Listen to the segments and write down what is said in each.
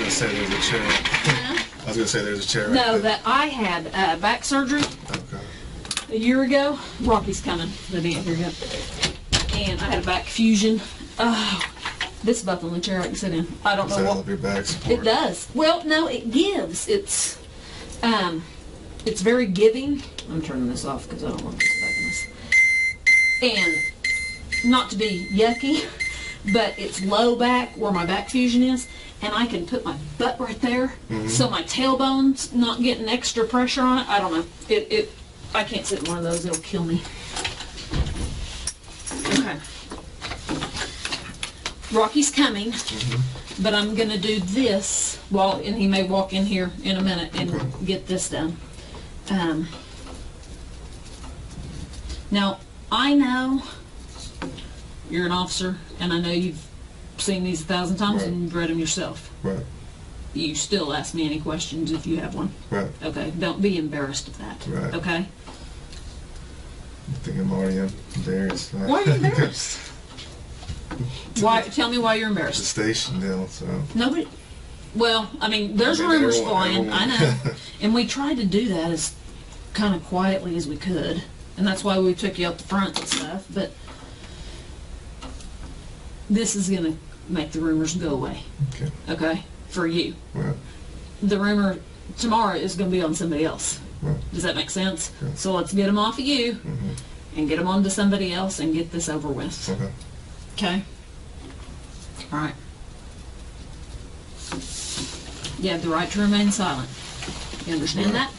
gonna say there's a chair. I was gonna say there's a chair. Right No, there. that I had back surgery Okay. a year ago. Rocky's coming. Here we go. And I had a back fusion. Oh, this is about the only chair I can sit in. I don't know what. Help your back support. It does. Well, no, it gives. It's very giving. I'm turning this off because I don't want this back in this. And not to be yucky, but it's low back where my back fusion is, and I can put my butt right there, so my tailbone's not getting extra pressure on it. I don't know. I can't sit in one of those. It'll kill me. Okay. Rocky's coming, but I'm going to do this and he may walk in here in a minute and get this done. Now, I know you're an officer, and I know you've seen these 1,000 times and you've read them yourself. Right. You still ask me any questions if you have one. Right. Okay, don't be embarrassed of that. Right. Okay? I think I'm already embarrassed. Why are you embarrassed? Tell me why you're embarrassed. The station deal, so. Nobody. Well, I mean, there's rumors flying. I know, and we tried to do that as kind of quietly as we could, and that's why we took you up the front and stuff. But this is gonna make the rumors go away. Okay. Okay, for you. Right. The rumor tomorrow is gonna be on somebody else. Right. Does that make sense? Okay. So let's get them off of you and get them onto somebody else and get this over with. Okay. Okay. All right. You have the right to remain silent. You understand that?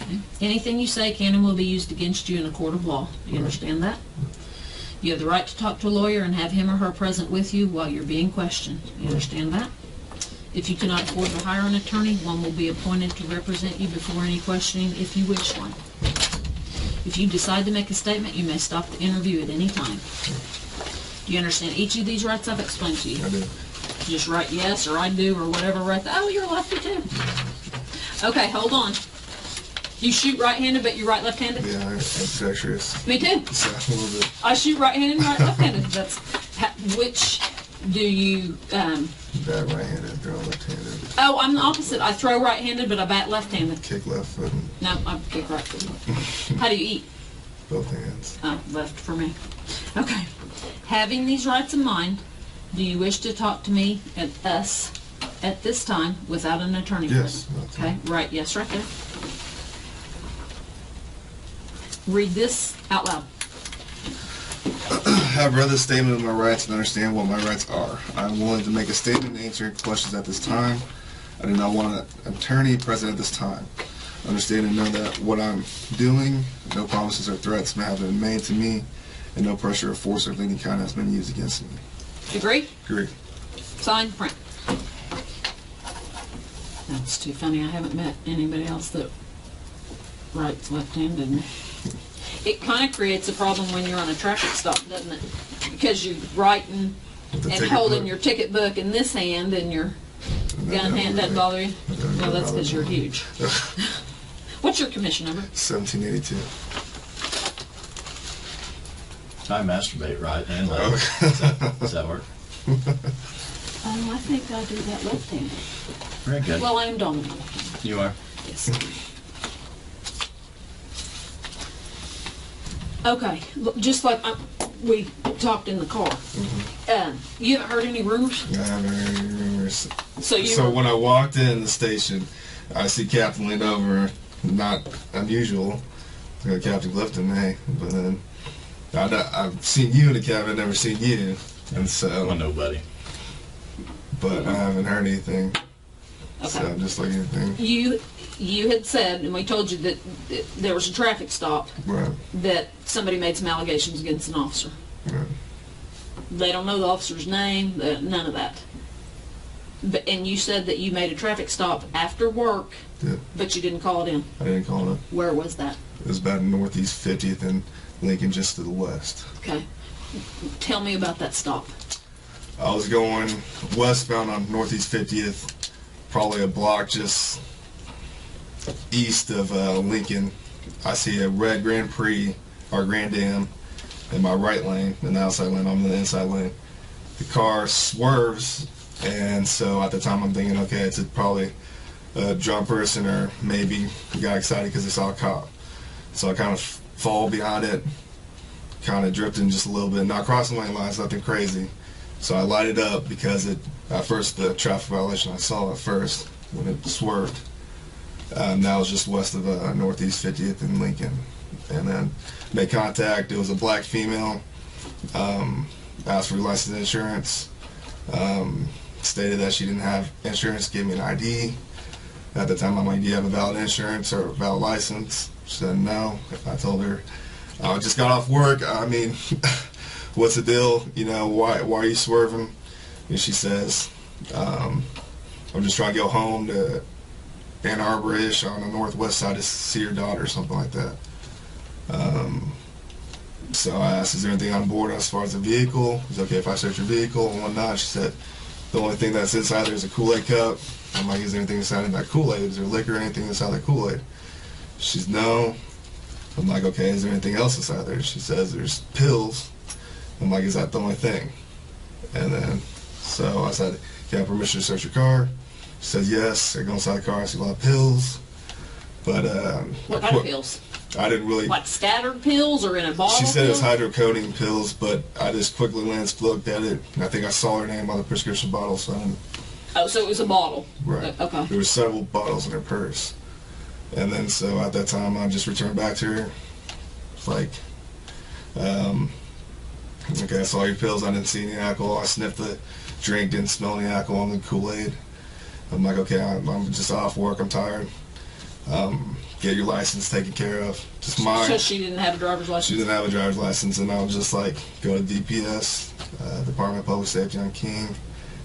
Okay. Anything you say can and will be used against you in a court of law. Do you understand that? You have the right to talk to a lawyer and have him or her present with you while you're being questioned. You understand that? If you cannot afford to hire an attorney, one will be appointed to represent you before any questioning if you wish one. If you decide to make a statement, you may stop the interview at any time. Do you understand each of these rights I've explained to you? I do. Just write yes or I do or whatever right there. Oh, you're lefty too. Okay, hold on. You shoot right-handed, but you right left-handed? Yeah, I'm dexterous. Me too. So, a little bit. I shoot right-handed and right left-handed. Which do you... Bat right-handed, throw left-handed. Oh, I'm the opposite. I throw right-handed, but I bat left-handed. Kick left foot. No, I kick right foot. How do you eat? Both hands. Oh, left for me. Okay. Having these rights in mind, do you wish to talk to me and us at this time without an attorney Yes. present? Okay, right, yes, right there. Read this out loud. I've read the statement of my rights and understand what my rights are. I'm willing to make a statement and answer questions at this time. I do not want an attorney present at this time. Understand and know that what I'm doing, no promises or threats may have been made to me, and no pressure or force of any kind has been used against me. Agree? Agree. Sign, print. That's too funny. I haven't met anybody else that writes left-handed. It kind of creates a problem when you're on a traffic stop, doesn't it? Because you're writing and holding your ticket book in this hand and your gun hand doesn't bother you? Well, that's because you're huge. What's your commission number? 1782. I masturbate right and left. Does that work? I think I do that left-handed. Very good. Well, I am dominant. You are? Yes. Okay, look, just like we talked in the car. You haven't heard any rumors? I haven't heard any rumors. So when I walked in the station, I see Captain leaned over, not unusual. I go, Captain Clifton, hey. But then I've seen you in the cab, I've never seen you. And so... Well, nobody. But I haven't heard anything. Okay. So I'm just like anything. You had said, and we told you that there was a traffic stop, Right. that somebody made some allegations against an officer. Right. They don't know the officer's name, none of that. And you said that you made a traffic stop after work, Yeah. but you didn't call it in. I didn't call it. Where was that? It was about Northeast 50th and Lincoln, just to the west. Okay. Tell me about that stop. I was going westbound on Northeast 50th, probably a block just east of Lincoln. I see a red Grand Prix, or Grand Am, in my right lane, in the outside lane. I'm in the inside lane. The car swerves And so at the time I'm thinking, okay, it's probably a drunk person, or maybe he got excited because he saw a cop. So I kind of fall behind it, kind of drifting just a little bit, not crossing lane lines, nothing crazy. So I lighted up because at first the traffic violation I saw at first when it swerved, that was just west of Northeast 50th in Lincoln. And then made contact. It was a black female. Asked for license insurance. Stated that she didn't have insurance. Gave me an ID. At the time I'm like, do you have a valid insurance or a valid license? She said no. I told her, I just got off work. I mean, what's the deal? You know, why are you swerving? And she says, I'm just trying to go home to Ann Arbor-ish on the northwest side to see her daughter or something like that. So I asked, is there anything on board as far as the vehicle? Is it okay if I search your vehicle and whatnot? She said, the only thing that's inside there is a Kool-Aid cup. I'm like, is there anything inside of that Kool-Aid? Is there liquor or anything inside that Kool-Aid? She's no. I'm like, okay, is there anything else inside there? She says there's pills. I'm like, is that the only thing? And then, so I said, can I have permission to search your car? She said yes. I go inside the car, I see a lot of pills. But what kind of pills? I didn't really. Like scattered pills or in a bottle? She said pills? it's hydrocodone pills, but I just quickly looked at it, and I think I saw her name on the prescription bottle, so I didn't. Oh, so it was a bottle. Right. Okay. There were several bottles in her purse. And then, so at that time, I just returned back to her. It's like, okay, I saw your pills. I didn't see any alcohol. I sniffed the drink, didn't smell any alcohol in the Kool-Aid. I'm like, okay, I'm just off work. I'm tired. Get your license taken care of. Just mine. So she didn't have a driver's license? She didn't have a driver's license, and I was just like, go to DPS, Department of Public Safety on King,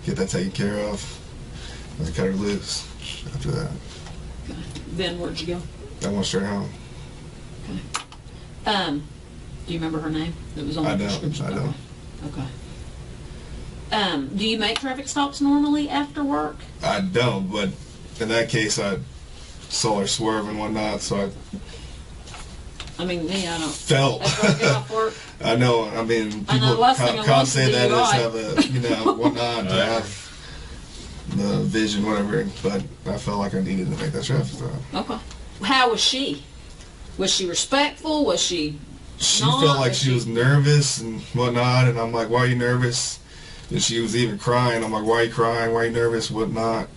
get that taken care of, and I cut her loose after that. Okay. Then where'd you go? I went straight home. Okay. Do you remember her name? It was on the prescription. I don't. Okay. Do you make traffic stops normally after work? I don't, but in that case, I saw her swerve and whatnot, so I mean, me, I don't. Felt. After I get off work. I know. I mean, people cops say that as have a, whatnot to have the vision, whatever. But I felt like I needed to make that traffic stop. Okay. How was she? Was she respectful? Was she? She felt like she was nervous and whatnot, and I'm like, why are you nervous? And she was even crying. I'm like, why are you crying? Why are you nervous? Whatnot?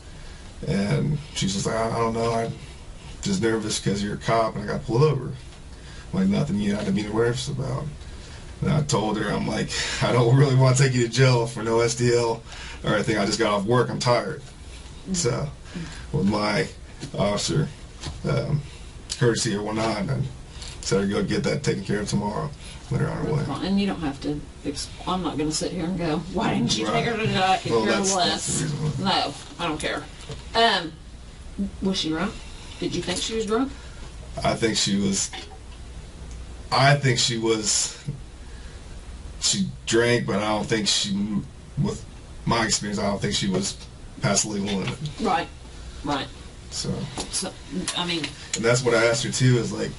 And she's just like, I don't know. I'm just nervous because you're a cop and I got pulled over. Like, nothing you have to be nervous about. And I told her, I'm like, I don't really want to take you to jail for no SDL or anything. I just got off work. I'm tired. So, with my officer courtesy or whatnot, and said her go get that taken care of tomorrow. Let her on her way. And you don't have to. I'm not going to sit here and go, why didn't you take her to the Well, that's the reason why. No, I don't care. Was she drunk? Did you think she was drunk? I think she was. She drank, but I don't think she, with my experience, I don't think she was past the legal limit. Right. So, I mean. And that's what I asked her too, is like,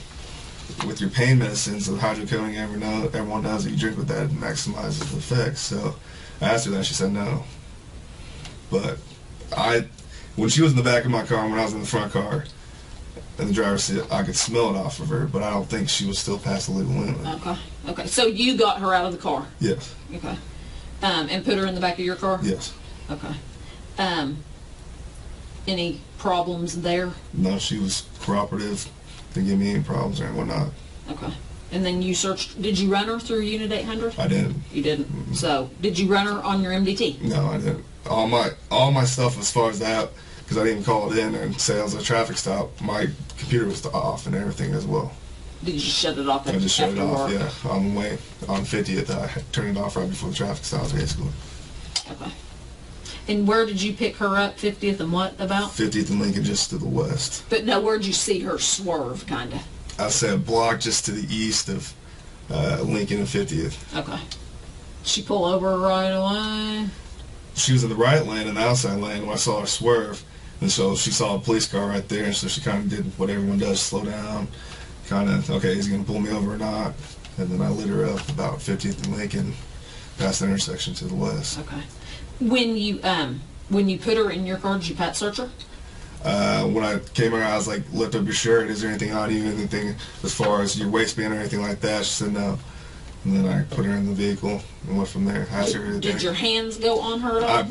with your pain medicines, the hydrocodone, everyone knows that you drink with that, it maximizes the effects. So I asked her that, she said no. But when she was in the back of my car, when I was in the front car, and the driver's seat, I could smell it off of her, but I don't think she was still past the legal limit. Okay. So you got her out of the car? Yes. Okay. And put her in the back of your car? Yes. Okay. Any problems there? No, she was cooperative. Didn't give me any problems or whatnot. Okay. And then you searched, did you run her through Unit 800? I didn't. You didn't? Mm-hmm. So, did you run her on your MDT? No, I didn't. All my stuff as far as that, because I didn't call it in and say it was a traffic stop, my computer was off and everything as well. Did you shut it off? I just shut it off, work? yeah. On the way, on 50th, I turned it off right before the traffic stops, basically. Okay. And where did you pick her up? 50th and what about? 50th and Lincoln, just to the west. But no, where'd you see her swerve, kind of? I said a block just to the east of Lincoln and 50th. Okay. She pull over right away? She was in the right lane and the outside lane when I saw her swerve. And so she saw a police car right there, and so she kind of did what everyone does, slow down. Kind of, okay, is he going to pull me over or not? And then I lit her up about 50th and Lincoln, past the intersection to the west. Okay. When you put her in your car, did you pat search her? When I came around, I was like, lift up your shirt. Is there anything on you? Anything as far as your waistband or anything like that? She said no. And then I put her in the vehicle and went from there. Asked her Did your hands go on her at all? I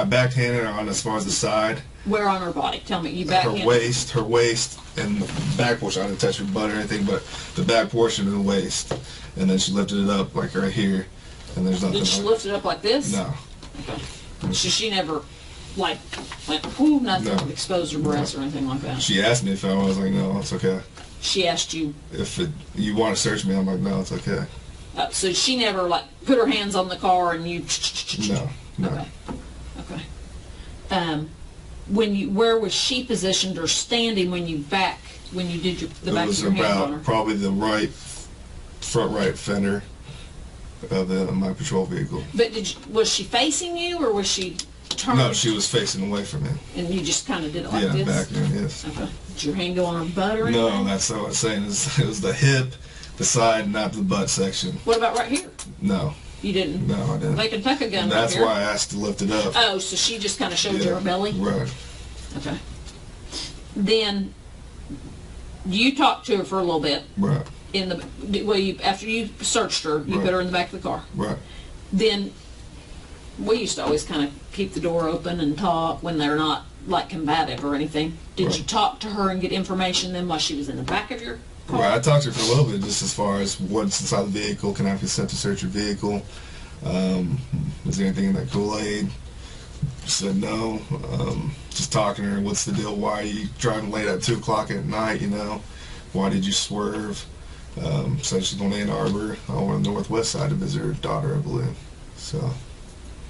backhanded her on as far as the side. Where on her body? Tell me. You Her backhanded? waist, and the back portion. I didn't touch her butt or anything, but the back portion of the waist. And then she lifted it up like right here, and there's nothing. Did she lift it up like this? No. Okay. So she never, like, went, whoo, nothing, No. exposed her breasts or anything like that? She asked me if I was like, no, it's okay. She asked you? If you want to search me, I'm like, no, it's okay. So she never, like, put her hands on the car and you... No. Okay. Okay. Where was she positioned or standing when you did the back of your hand on her? It was about probably the front right fender of my patrol vehicle. But was she facing you or was she turned? No, she was facing away from me. And you just kind of did it like this? Yeah, back there, yes. Okay. Did your hand go on her butt or anything? No, that's not what I'm saying. It was the hip, the side, not the butt section. What about right here? No. You didn't? No, I didn't. They can tuck a gun and right that's here. why I asked to lift it up. Oh, so she just kind of showed you her belly? Right. Okay. Then you talked to her for a little bit. Right. After you searched her, you put her in the back of the car. Right. Then we used to always kind of keep the door open and talk when they're not like combative or anything. Did you talk to her and get information then while she was in the back of your car? Right. I talked to her for a little bit, just as far as what's inside the vehicle. Can I have consent to search your vehicle? Is there anything in that Kool-Aid? She said no. Just talking to her, what's the deal? Why are you driving late at 2 o'clock at night? Why did you swerve? Said she's going to Ann Arbor on the northwest side to visit her daughter, I believe. So.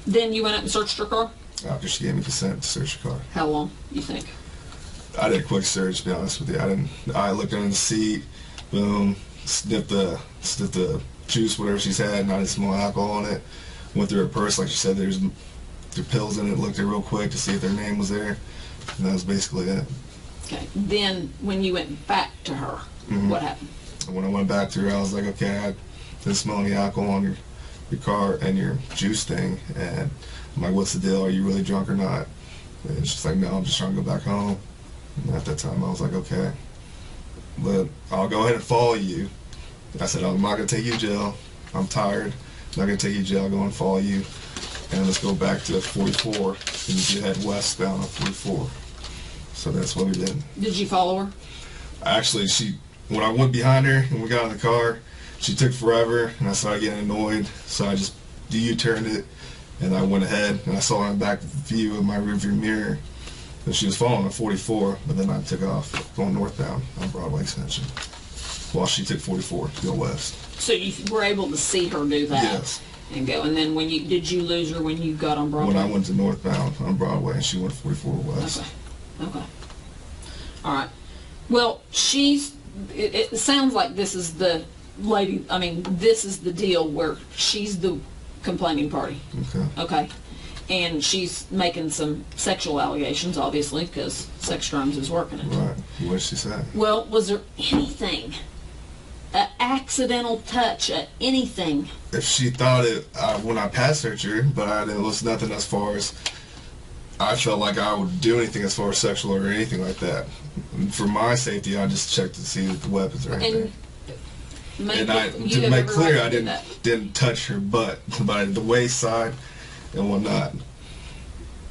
Then you went up and searched her car? After she gave me consent to search her car. How long, you think? I did a quick search, to be honest with you. I looked under the seat, boom, sniffed the juice, whatever she's had, and I didn't smell alcohol on it. Went through her purse, like she said, there's pills in it, looked at it real quick to see if their name was there, and that was basically it. Okay. Then when you went back to her, what happened? When I went back to her, I was like, okay, I didn't smell any alcohol on your car and your juice thing, and I'm like, what's the deal? Are you really drunk or not? And she's like, no, I'm just trying to go back home. And at that time, I was like, okay, but I'll go ahead and follow you. I said, I'm not going to take you to jail. I'm tired. I'm not going to take you to jail. I'll go and follow you. And let's go back to 44, and you head westbound on 44. So that's what we did. Did you follow her? Actually, when I went behind her and we got in the car, she took forever, and I started getting annoyed. So I just U-turned it, and I went ahead, and I saw her in the back view of my rearview mirror. And she was following at 44, but then I took off going northbound on Broadway Extension, while she took 44 to go west. So you were able to see her do that? Yes. And go. And then did you lose her when you got on Broadway? When I went to northbound on Broadway, and she went 44 west. Okay. All right. Well, it sounds like this is the lady, this is the deal where she's the complaining party. Okay. Okay. And she's making some sexual allegations, obviously, because sex crimes is working it. Right. What did she say? Well, was there anything, an accidental touch, anything? If she thought it when I passed searched her, but it was nothing as far as I felt like I would do anything as far as sexual or anything like that. For my safety, I just checked to see if the weapons are right there. To make clear, I didn't touch her butt, but the waist side and whatnot.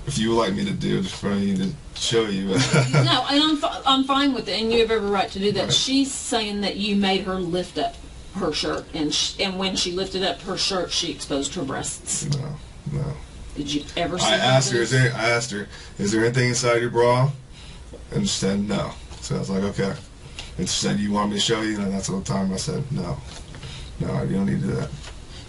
If you would like me to do it for you to show you. No, and I'm fine with it, and you have every right to do that. Right. She's saying that you made her lift up her shirt, and when she lifted up her shirt, she exposed her breasts. No. Did you ever see I asked her, is there anything inside your bra? And she said no. So I was like, okay. And she said, you want me to show you? And that's the time I said, no, you don't need to do that.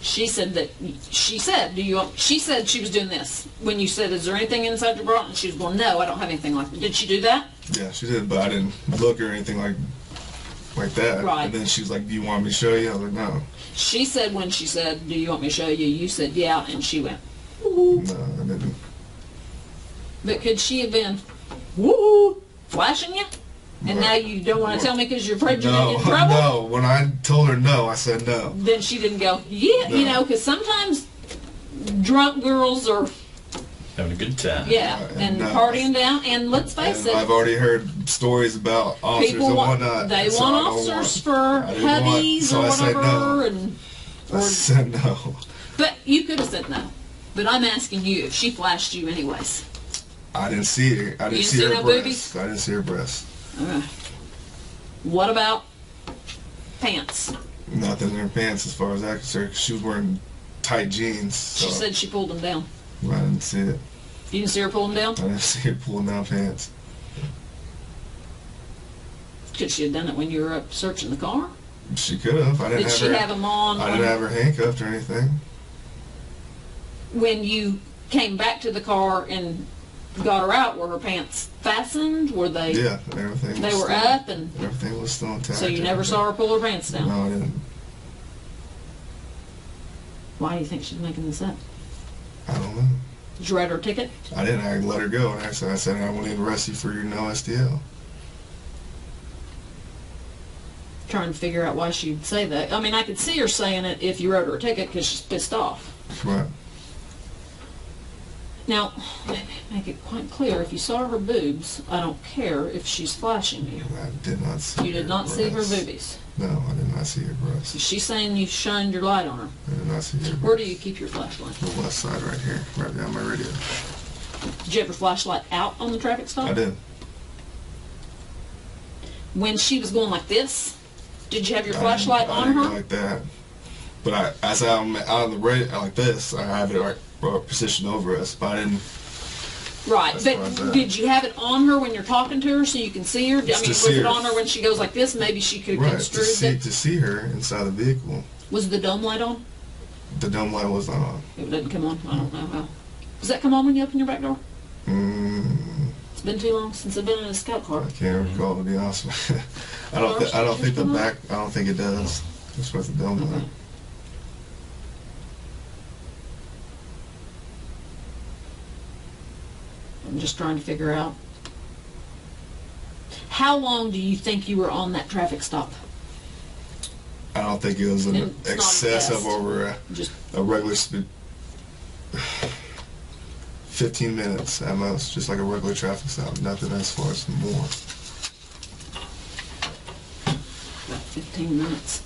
She said she said she was doing this. When you said, is there anything inside your bra? And she was going, no, I don't have anything like that. Did she do that? Yeah, she did, but I didn't look or anything like that. Right. And then she was like, do you want me to show you? I was like, no. She said when she said, do you want me to show you? You said, yeah, and she went, woo. No, I didn't. But could she have been, woo, flashing you? And now you don't want to tell me because you're afraid you're going to get in trouble? No, when I told her no, I said no. Then she didn't go, yeah, no. because sometimes drunk girls are, Having a good time. and partying down. And let's face it, I've already heard stories about officers people and want, whatnot. they so want I don't officers want- for I didn't want- hubbies so or I said whatever. no. And, I said no. but you could have said no. But I'm asking you if she flashed you anyways. I didn't see her. I didn't You see see her no breast. boobies? I didn't see her breast. What about pants? Nothing in her pants as far as that concerned. She was wearing tight jeans. So She said she pulled them down. I didn't see it. You didn't see her pull them down? I didn't see her pulling down pants. Could she have done it when you were up searching the car? She could have. I didn't Did have she her. have them on I didn't have her handcuffed or anything. when you came back to the car and got her out? Were her pants fastened? Were they? Yeah, everything. They was were still, up, and everything was still intact. so you never saw her pull her pants down. No, I didn't. Why do you think she's making this up? I don't know. Did you write her a ticket? I didn't. I let her go, and I said I want to arrest you for your no STL. Trying to figure out why she'd say that. I mean, I could see her saying it if you wrote her a ticket because she's pissed off. Right. Now, make it quite clear, if you saw her boobs, I don't care if she's flashing you. I did not see. You did not see her breasts. boobies. No, I did not see her breasts. She's saying you shined your light on her. I did not see her. Where do you keep your flashlight? The left side, right here, right down my radio. Did you have your flashlight out on the traffic stop? I did. When she was going like this, did you have your I flashlight didn't- I on didn't her? go like that. But as I'm out on the radio like this, I have it right positioned over us. But I didn't. Right, That's but what I said. did you have it on her when you're talking to her so you can see her? I mean, to was see it her. on her when she goes like this? Maybe she could have Right, to construed see, it. to see her inside the vehicle. Was the dome light on? The dome light was not on. It didn't come on. I don't know how. Does that come on when you open your back door? It's been too long since I've been in a scout car. I can't recall, to be honest with you. I don't think the back. I don't think it does. Just with the dome light. Okay. I'm just trying to figure out. How long do you think you were on that traffic stop? I don't think it was an It's not excess a of test. over Just a regular speed. 15 minutes at most, just like a regular traffic stop. Nothing as far as more. about 15 minutes.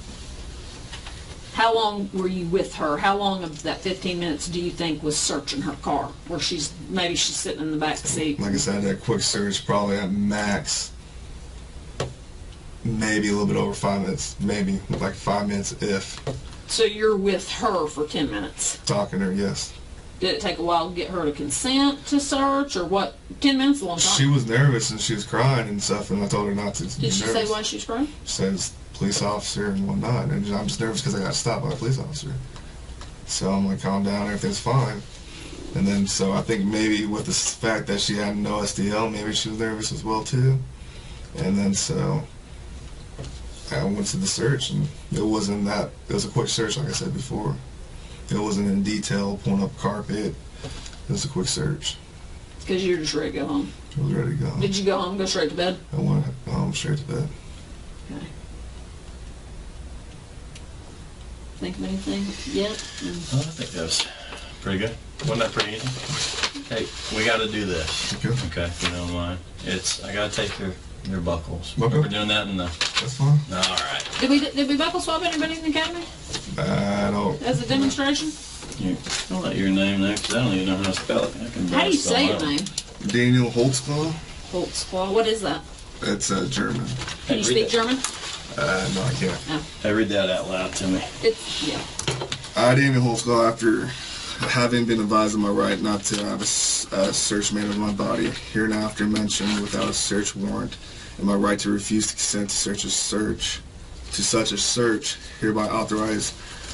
How long were you with her? How long of that 15 minutes do you think was searching her car? Where maybe she's sitting in the back seat. Like I said, that quick search probably at max, maybe a little bit over 5 minutes. Maybe like 5 minutes if So you're with her for 10 minutes. talking to her. Yes. Did it take a while to get her to consent to search, or what? 10 minutes is a long time. She was nervous and she was crying and stuff, and I told her not to. Did she say why she was crying? She says police officer and whatnot, and I'm just nervous because I got stopped by a police officer. So I'm like, calm down, everything's fine. And then, so I think maybe with the fact that she had no SDL, maybe she was nervous as well too. And then so I went to the search, and it wasn't that. It was a quick search, like I said before. It wasn't in detail, pulling up carpet. It was a quick search. Because you're just ready to go home. I was ready to go. Did you go home, go straight to bed? I went home straight to bed. Okay. Think of anything yet? Well, I think that was pretty good. Wasn't that pretty easy? Hey, we got to do this. Okay. Okay, if you don't mind. I got to take your buckles. Buckle? We're doing that in the... That's fine. All right. Did we buckle swap anybody in the academy I don't. as a demonstration? Here, I'll let your name there, because I don't even know how to spell it. I can How do you spell say it your out. name? Daniel Holtzclaw. Holtzclaw. What is that? It's German. Can you Hey, speak read German? No, I can't. Hey, read that out loud to me. Yeah. I, Daniel Holtzclaw, after having been advised of my right not to have a search made of my body, hereinafter mentioned without a search warrant, and my right to refuse to consent to such a search, hereby authorize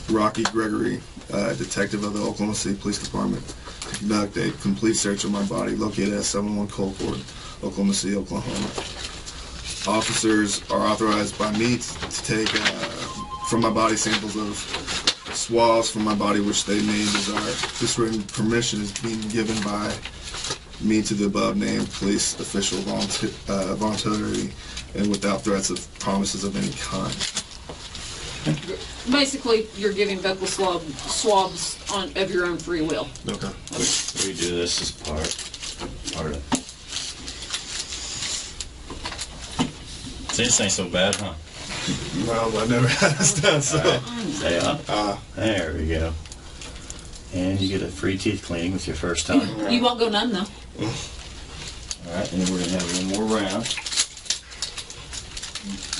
Rocky Gregory, detective of the Oklahoma City Police Department, to conduct a complete search of my body located at 71 Colcord, Oklahoma City, Oklahoma. Officers are authorized by me to take from my body samples of swabs from my body which they may desire. This written permission is being given by me to the above named police official voluntarily and without threats of promises of any kind. Basically, you're giving vehicle swabs of your own free will. Okay. We do this as part of. See, this ain't so bad, huh? No, I never had this done, so. Stay up. There we go. And you get a free teeth cleaning with your first time. You won't go none, though. All right, and then we're going to have one more round.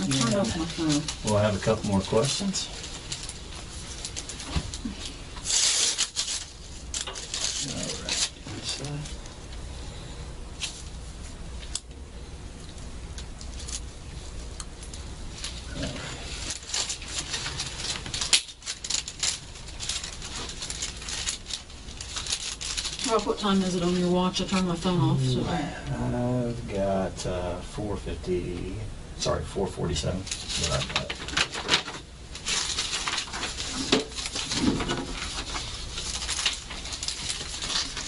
I turned off my phone. We'll have a couple more questions. All right. This side. Rob, what time is it on your watch? I turned my phone off. So. I've got 4:50. Sorry, 4:47. What I've got.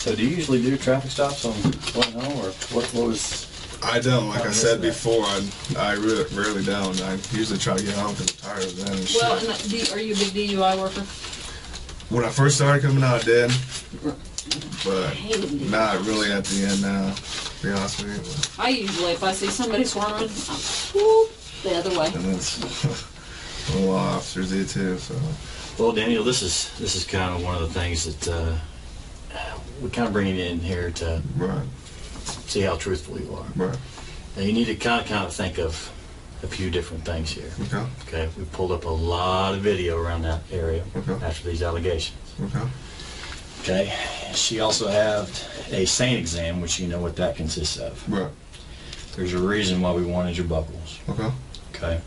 So, do you usually do traffic stops on going home, or what was? I don't. Like I said that? before, I really rarely don't. I usually try to get home because I'm tired of them and shit. Well, and are you a big DUI worker? When I first started coming out, I did. But not really at the end now, to be honest with you. I usually, if I see somebody swarming, I'm whoop, the other way. And it's a lot of officers do too, so. Well, Daniel, this is kind of one of the things that we kind of bring you in here to Right. see how truthful you are. Right. Now, you need to kind of think of a few different things here. Okay. Okay, we pulled up a lot of video around that area Okay. after these allegations. Okay. Okay, she also had a SANE exam, which you know what that consists of. Right. There's a reason why we wanted your buckles. Okay. Okay.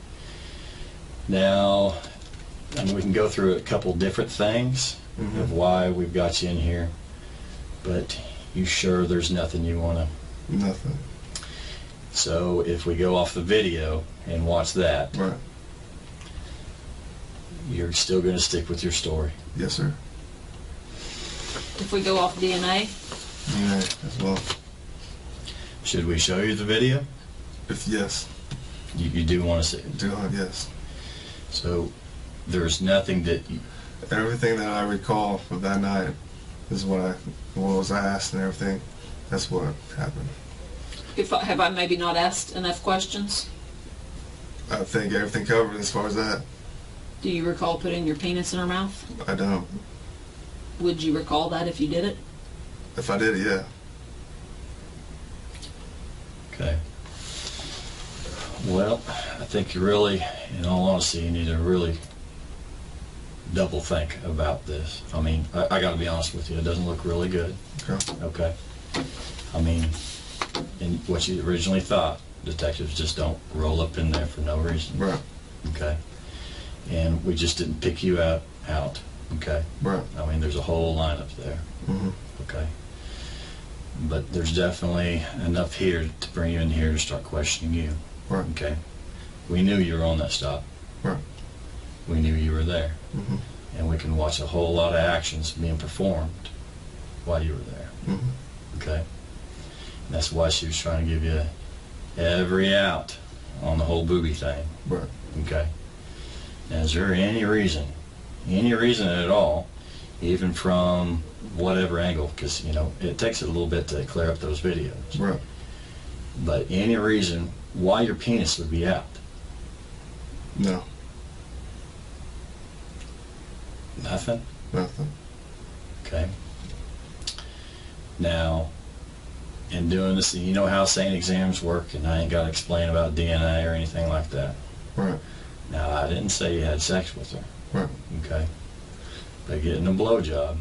Now, I mean, we can go through a couple different things of why we've got you in here, but you sure there's nothing you want to? Nothing. So if we go off the video and watch that, Right. you're still going to stick with your story. Yes, sir. If we go off DNA, DNA as well. Should we show you the video? If yes, You do want to see it. do I? Yes. So there's nothing that you, Everything that I recall of that night is what was asked and everything. That's what happened. have I maybe not asked enough questions? I think everything covered as far as that. Do you recall putting your penis in her mouth? I don't. Would you recall that if you did it? If I did it, yeah. okay. Well, I think you really, in all honesty, you need to really double think about this. I mean, I got to be honest with you, it doesn't look really good. Okay. Okay. I mean, in what you originally thought, detectives just don't roll up in there for no reason. Right. Okay. And we just didn't pick you out. Okay. Right. I mean, there's a whole lineup there. Mm-hmm. Okay. But there's definitely enough here to bring you in here to start questioning you. Right. Okay. We knew you were on that stop. Right. We knew you were there. Mm-hmm. And we can watch a whole lot of actions being performed while you were there. Mm-hmm. Okay. And that's why she was trying to give you every out on the whole booby thing. Right. Okay. Now, is there any reason at all, even from whatever angle, because, you know, it takes a little bit to clear up those videos, Right. but any reason why your penis would be out? No. Nothing? Nothing. Okay. Now, in doing this, you know how SANE exams work, and I ain't got to explain about DNA or anything like that. Right. Now, I didn't say you had sex with her. Right. Okay. But getting a blowjob,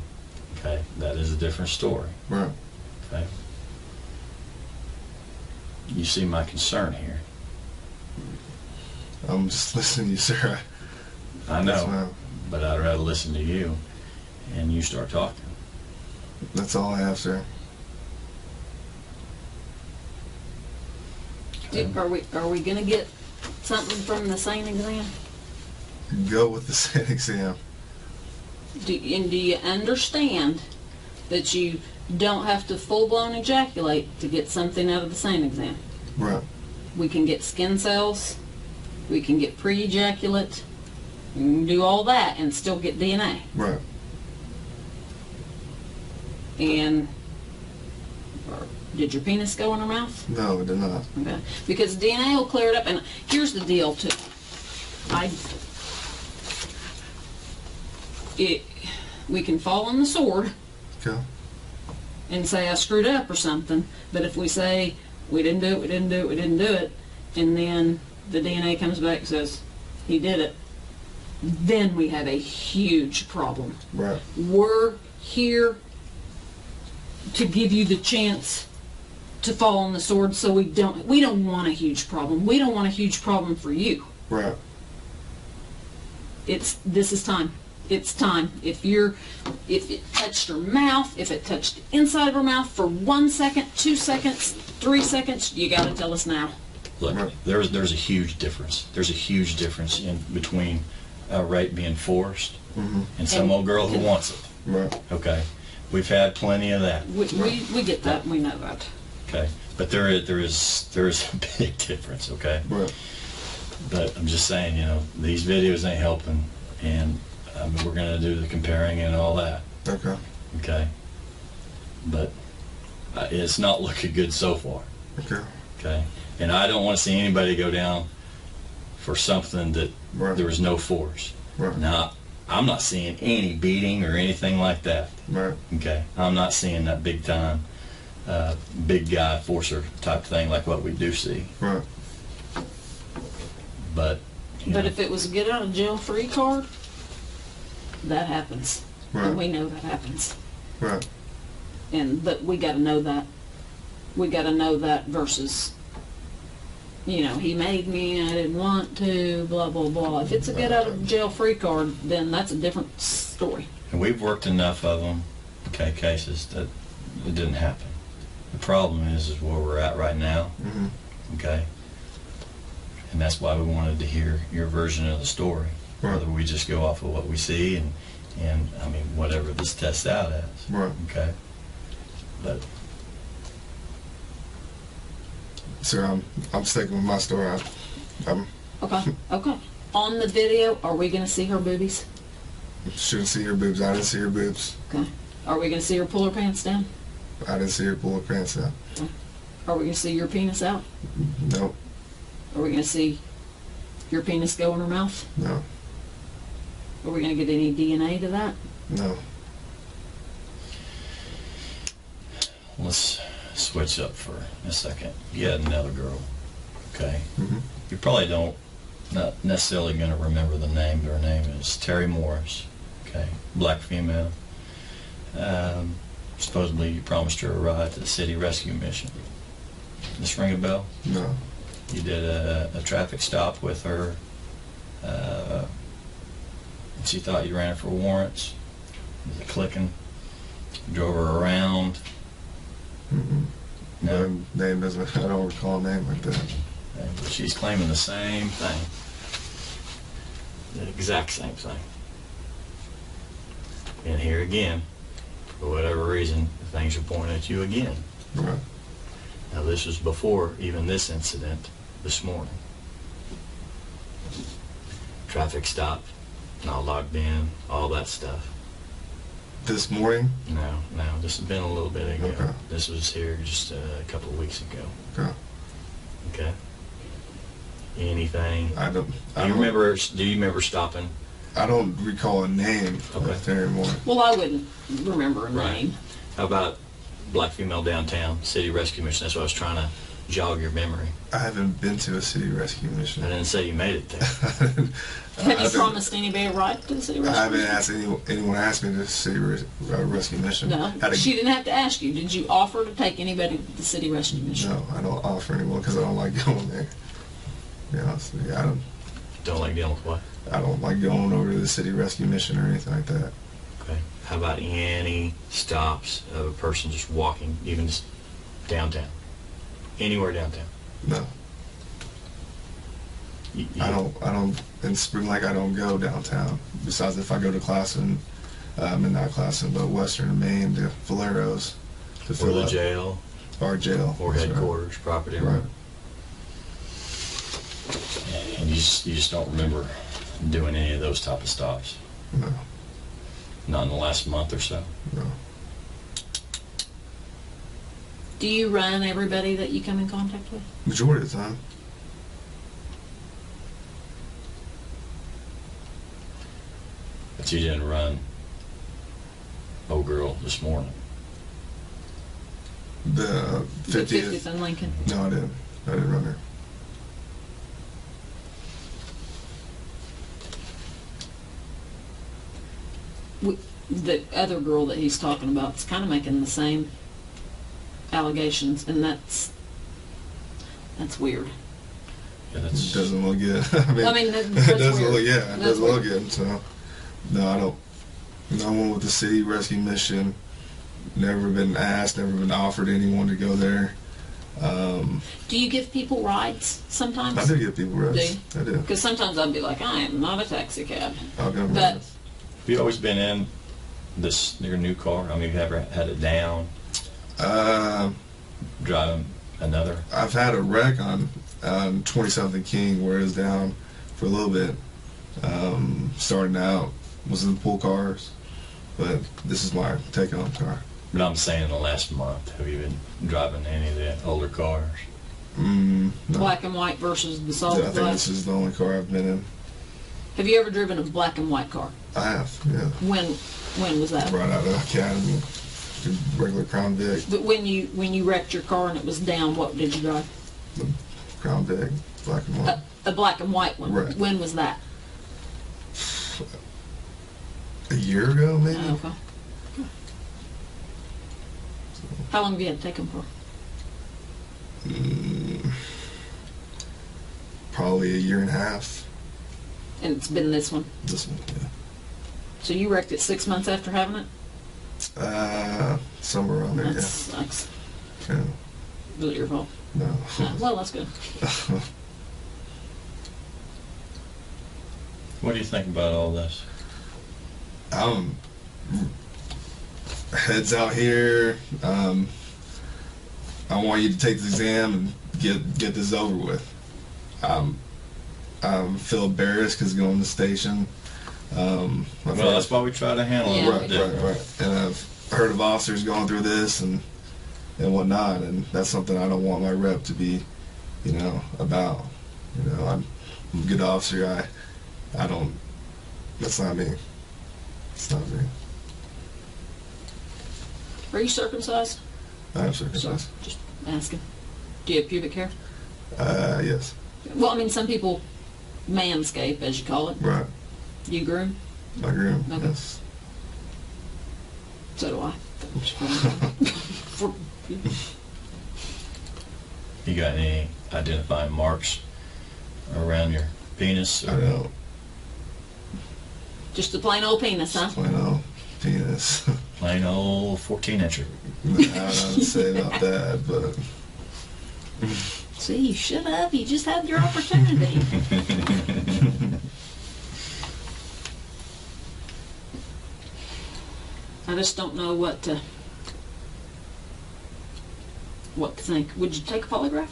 okay, that is a different story. Right. Okay. You see my concern here. I'm just listening to you, sir. I Yes, know, ma'am. but I'd rather listen to you and you start talking. That's all I have, sir. Okay. Are we gonna get something from the SANE exam? Go with the SANE exam. Do you understand that you don't have to full-blown ejaculate to get something out of the SANE exam? Right. We can get skin cells, we can get pre-ejaculate, You can do all that and still get DNA. Right. And did your penis go in her mouth? No, it did not. Okay. Because DNA will clear it up. And here's the deal, too. We can fall on the sword Okay. and say I screwed up or something. But if we say we didn't do it, we didn't do it, we didn't do it, and then the DNA comes back and says he did it, then we have a huge problem. Right. We're here to give you the chance to fall on the sword, so we don't want a huge problem. We don't want a huge problem for you. Right. This is time. It's time. If it touched her mouth, if it touched the inside of her mouth for 1 second, 2 seconds, 3 seconds, you got to tell us now. Look, Right. there's a huge difference. There's a huge difference in between a rape being forced and some old girl who wants it. Right. Okay, we've had plenty of that. We get that. We know that. Okay, but there is a big difference. Okay, Right. but I'm just saying, these videos ain't helping, and we're gonna do the comparing and all that. Okay. Okay, but it's not looking good so far. Okay. Okay, and I don't want to see anybody go down for something that Right. there was no force. Right. Now, I'm not seeing any beating or anything like that. Right. Okay, I'm not seeing that big time, big guy forcer type thing like what we do see. Right. But But if it was a get out of jail free card, that happens. Right. And we know that happens. Right. But we got to know that. We got to know that versus, he made me, I didn't want to, blah, blah, blah. If it's a get out of jail free card, then that's a different story. and we've worked enough of them, cases that it didn't happen. The problem is where we're at right now. Mm-hmm. Okay, and that's why we wanted to hear your version of the story. Right. Whether we just go off of what we see and I mean whatever this tests out as. Right. Okay, but So I'm sticking with my story. I'm Okay. On the video, are we going to see her boobies? shouldn't see her boobs. I didn't see her boobs. Okay. Are we going to see her pull her pants down? I didn't see her pull her pants down. Are we going to see your penis out? Nope. Are we going to see your penis go in her mouth? No. Are we going to get any DNA to that? No. let's switch up for a second. You had another girl, okay? Mm-hmm. You probably not necessarily going to remember the name, but her name is Terry Morris, okay? Black female. Supposedly you promised her a ride to the city rescue mission. This ring a bell? No. You did a traffic stop with her. She thought you ran her for warrants. Was it clicking? Drove her around. Mm-hmm. No. The name doesn't. I don't recall a name like that. But she's claiming the same thing. The exact same thing. And here again, for whatever reason, things are pointing at you again. Right. Now this was before even this incident this morning. Traffic stop, not logged in, all that stuff. This morning. No, this has been a little bit ago. Okay. This was here just a couple of weeks ago. Okay. Okay. Anything? I don't. Do you remember stopping? I don't recall a name Okay. of Terry Moore. Well, I wouldn't remember a name. How about black female downtown, city rescue mission? That's what I was trying to jog your memory. I haven't been to a city rescue mission. I didn't say you made it there. Have you promised anybody a ride to the city rescue? I haven't asked anyone asked me to city rescue mission. No, she didn't have to ask you. Did you offer to take anybody to the city rescue mission? No, I don't offer anyone because I don't like going there. Yeah, I don't. Don't like dealing with what? I don't like going over to the city rescue mission or anything like that. Okay. How about any stops of a person just walking, even just downtown? Anywhere downtown? No. I don't. In Spring Lake, I don't go downtown. Besides, if I go to Classen, not Classen, but Western Maine to Valero's to Or fill the up. jail. Or jail. Or That's right. headquarters, property. Right. And you just don't remember doing any of those type of stops? No. Not in the last month or so? No. Do you run everybody that you come in contact with? Majority of the time. But you didn't run old girl this morning. The 50th. in Lincoln. No, I didn't. I didn't run her. The other girl that he's talking about is kind of making the same allegations, and that's weird. Yeah, that's Doesn't look good. I mean, that's it doesn't weird. look. Yeah, it That's doesn't look weird. good. So, no, I don't. No one with the city rescue mission. Never been asked. Never been offered anyone to go there. Do you give people rides sometimes? I do give people rides. Do I do. Because sometimes I'd be like, I am not a taxi cab. I'll go But rides. have you always been in your new car? I mean, have you ever had it down, driving another? I've had a wreck on 20-something King where it was down for a little bit. Starting out was in pool cars, but this is my take-home car. But I'm saying in the last month, have you been driving any of the older cars? No. black and white versus the I solid think black. this is the only car I've been in. Have you ever driven a black and white car? I have, yeah. When was that? Right out of academy, regular Crown Vic, But when you wrecked your car and it was down, what did you drive? Crown Vic, black and white. A black and white one. Right. When was that? A year ago, maybe. Oh, okay. How long have you had to take them for? Probably a year and a half. And it's been this one. This one, yeah. So you wrecked it 6 months after having it? Somewhere around there, That sucks. yeah. Was it your fault? No. Well, that's good. What do you think about all this? Heads out here. I want you to take the exam and get this over with. I feel embarrassed because going to the station. That's why we try to handle it. Yeah. Right. And I've heard of officers going through this and whatnot, and that's something I don't want my rep to be, about. I'm a good officer. I don't. That's not me. It's not me. Are you circumcised? I'm circumcised. Just asking. Do you have pubic hair? Yes. Well, I mean, some people manscape, as you call it. Right. You groom? I groom. Okay. Yes. So do I. You got any identifying marks around your penis? I don't. Just a plain old penis, huh? Plain old penis. Plain old 14-incher. I don't know what to say about that, but See, you should have. You just had your opportunity. I just don't know what to think. Would you take a polygraph?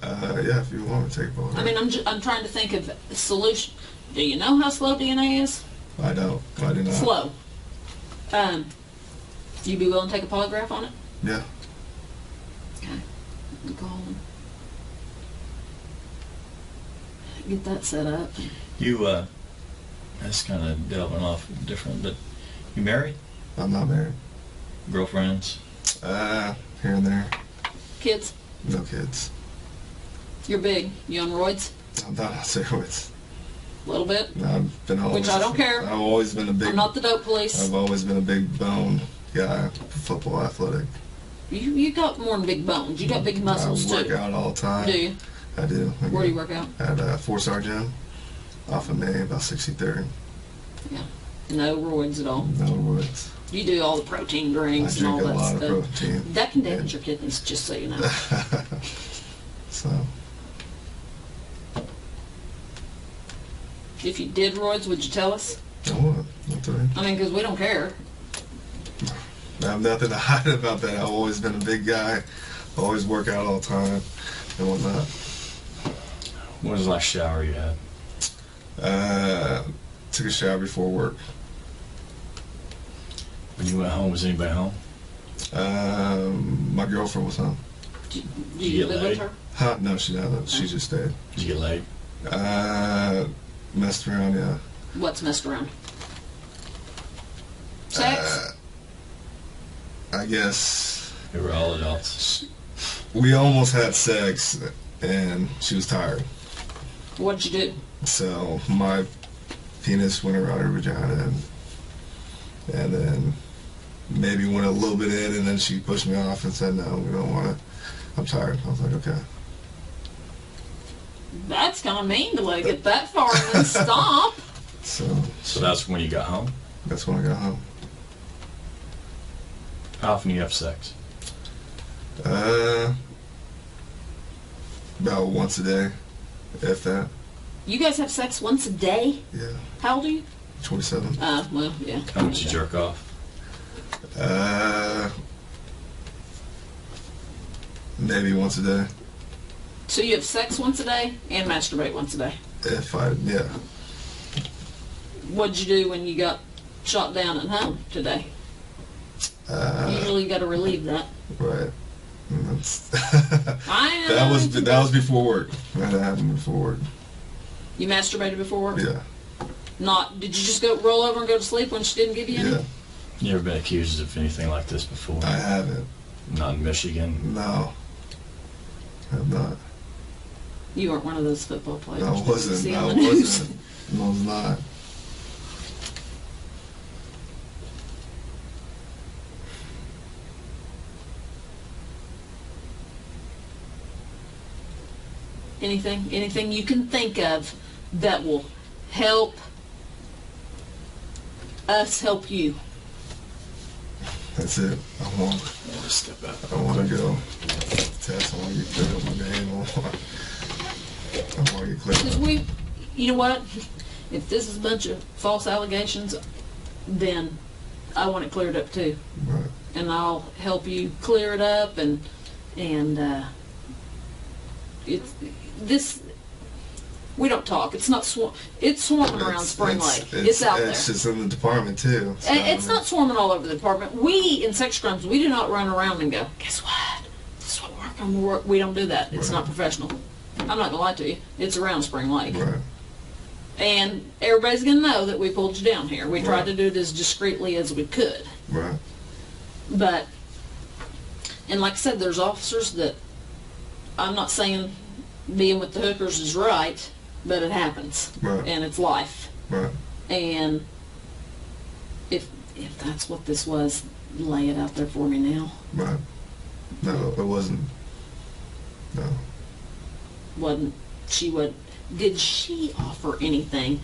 yeah, if you want to take a photo. I mean, I'm trying to think of a solution. Do you know how slow DNA is? I don't. I do not. Slow. You be willing to take a polygraph on it? Yeah. Okay. I'll call them. Get that set up. You, that's kind of delving off different, but you married? I'm not married. Girlfriends? Here and there. Kids? No kids. You're big. You on roids? I'm not on steroids. A little bit? No, I've been always. Which I don't care. I've always been a big. I'm not the dope police. I've always been a big bone guy. Football athletic. You got more than big bones. You got big muscles I work too. out all the time. Do you? I do. Where do you work out? At 4-star gym. Off of May, about 63rd. Yeah. No roids at all. No woods. You do all the protein I drinks and all drink a that lot stuff. of protein. That can damage your kidneys, just so you know. So. If you did roids, would you tell us? I would. Not today. I mean, because we don't care. I have nothing to hide about that. I've always been a big guy. Always work out all the time and whatnot. When was the last shower you had? Took a shower before work. When you went home, was anybody home? My girlfriend was home. Do you you get live laid? with her? Huh? No, she didn't. She just stayed. Did you get laid? Messed around, yeah. What's messed around? Sex? I guess We were all adults. we almost had sex, and she was tired. What'd you do? So my penis went around her vagina, and then maybe went a little bit in, and then she pushed me off and said, "No, we don't want to. I'm tired." I was like, "Okay." That's kind of mean to let it get that far and then stop. So that's when you got home? That's when I got home. How often do you have sex? About once a day, if that. You guys have sex once a day? Yeah. How old are you? 27. Well, yeah. How much you jerk off? Maybe once a day. So you have sex once a day and masturbate once a day. Yeah. What'd you do when you got shot down at home today? Usually you got to relieve that. Right. And that's I know. that was before work. That happened before work. You masturbated before work? Yeah. Not, did you just go roll over and go to sleep when she didn't give you any? Yeah. You ever been accused of anything like this before? I haven't. Not in Michigan? No. I have not. You weren't one of those football players. No, I that you wasn't. see I on the news. wasn't. No, I was not. Anything you can think of that will help us help you. That's it. I want to step out. to go test. I want to get cleared up my name. I want to get cleared Because up. you know what? If this is a bunch of false allegations, then I want it cleared up too. Right. And I'll help you clear it up and it's this. We don't talk. It's not it's swarming around Spring Lake. It's out there. It's just in the department too. So, It's not swarming all over the department. We in sex crimes, we do not run around and go, guess what? This is what we're working. We don't do that. It's Right. not professional. I'm not gonna lie to you. It's around Spring Lake. Right. And everybody's gonna know that we pulled you down here. We tried Right. to do it as discreetly as we could. Right. But, and like I said, there's officers that, I'm not saying being with the hookers is right, but it happens. Right. And it's life. Right. And if that's what this was, lay it out there for me now. Right. No, it wasn't. No. Did she offer anything?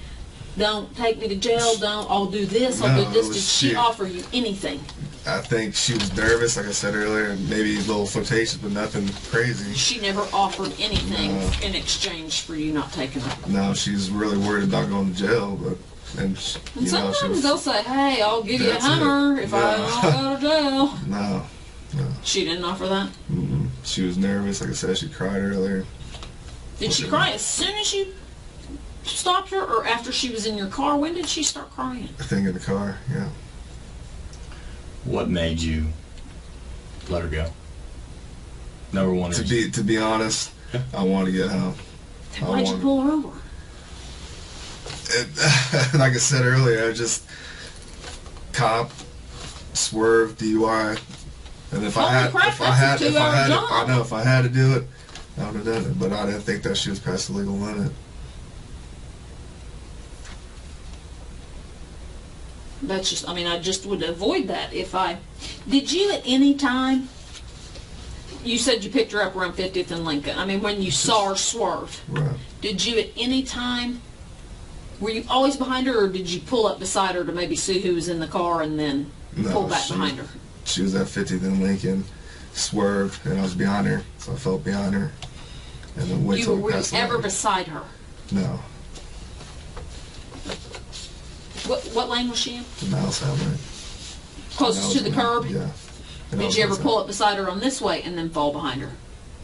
Don't take me to jail, I'll do this, I'll No, do this. it was Did she she. offer you anything? I think she was nervous, like I said earlier, and maybe a little flirtatious, but nothing crazy. She never offered anything No. in exchange for you not taking her. No, she's really worried about going to jail, but And she sometimes was, they'll say, hey, I'll give you a That's it. Hummer if I Yeah. don't go to jail. no. She didn't offer that? Mm-mm. She was nervous, like I said, she cried earlier. Did she cry as soon as you stopped her or after she was in your car? When did she start crying? I think in the car, yeah. What made you let her go? Number one To reason. be honest, I want to get home. Then why'd you pull her over? Like I said earlier, I just cop, swerve, DUI, and if Holy I had, crap, if I that's a had, if I 2-hour had, job. I know if I had to do it, I would have done it. But I didn't think that she was past the legal limit. That's just, I just would avoid that if I... Did you at any time... You said you picked her up around 50th and Lincoln. When you saw her swerve, Right. did you at any time... Were you always behind her, or did you pull up beside her to maybe see who was in the car and then pull back behind her? She was at 50th and Lincoln, swerved, and I was behind her, so I felt behind her, and then wait till Were we you passed the ever light. beside her? No, What lane was she in? the mouse helmet. Closest to the curb? Yeah. And I Did was you ever outside. pull up beside her on this way and then fall behind her?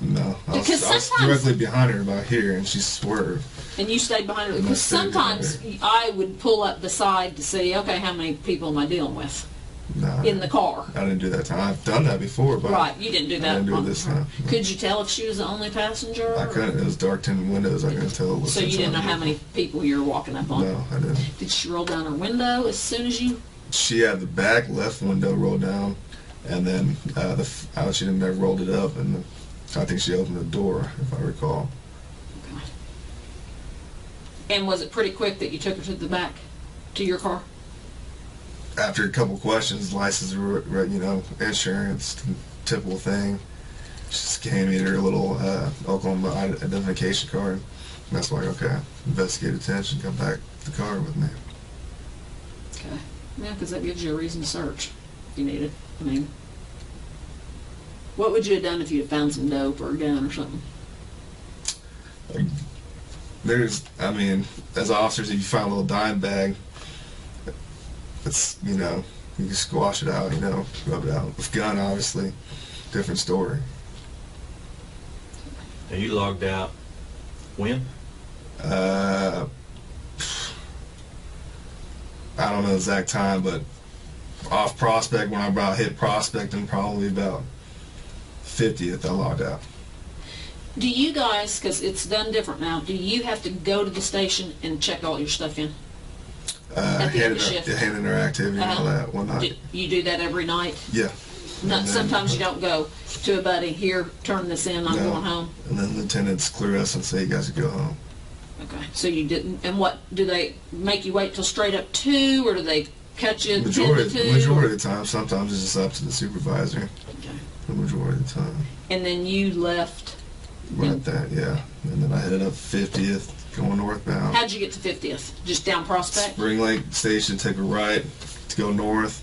No, I Because was sometimes- directly behind her about here, and she swerved. And you stayed behind her. And I Because stayed behind sometimes I would pull up beside to see, okay, how many people am I dealing with No, in the car? I didn't do that time. I've done that before, but Right, you didn't do that. I didn't do on it this her. time. Could you tell if she was the only passenger? I couldn't. It was dark tinted windows. I couldn't tell. It was So you didn't know how many people you were walking up on? No, I didn't. Did she roll down her window as soon as you? She had the back left window rolled down, and then she didn't never rolled it up, and I think she opened the door, if I recall. Okay. And was it pretty quick that you took her to the back, to your car? After a couple questions, license, insurance, typical thing, she just gave me her little Oklahoma identification card. And that's like, okay, investigate attention, come back to the car with me. Okay. Yeah, because that gives you a reason to search if you need it. I mean, what would you have done if you had found some dope or a gun or something? As officers, if you find a little dime bag, it's, you can squash it out, rub it out. With gun, obviously, different story. Now you logged out when? I don't know the exact time, but off Prospect, when I about hit Prospect, and probably about 50th, I logged out. Do you guys, because it's done different now, do you have to go to the station and check all your stuff in? At the end of the shift? Handing her activity and all that one night. You do that every night? Yeah. Not, sometimes you don't go to a buddy, here, turn this in, I'm No. going home. And then lieutenants clear us and say, you guys can go home. Okay, so you didn't, and what, do they make you wait till straight up 2, or do they cut you 10 to 2? Majority of the time. Sometimes it's just up to the supervisor. Okay. The majority of the time. And then you left. Right there, yeah. And then I headed up 50th, going northbound. How'd you get to 50th? Just down Prospect? Spring Lake Station, take a right to go north,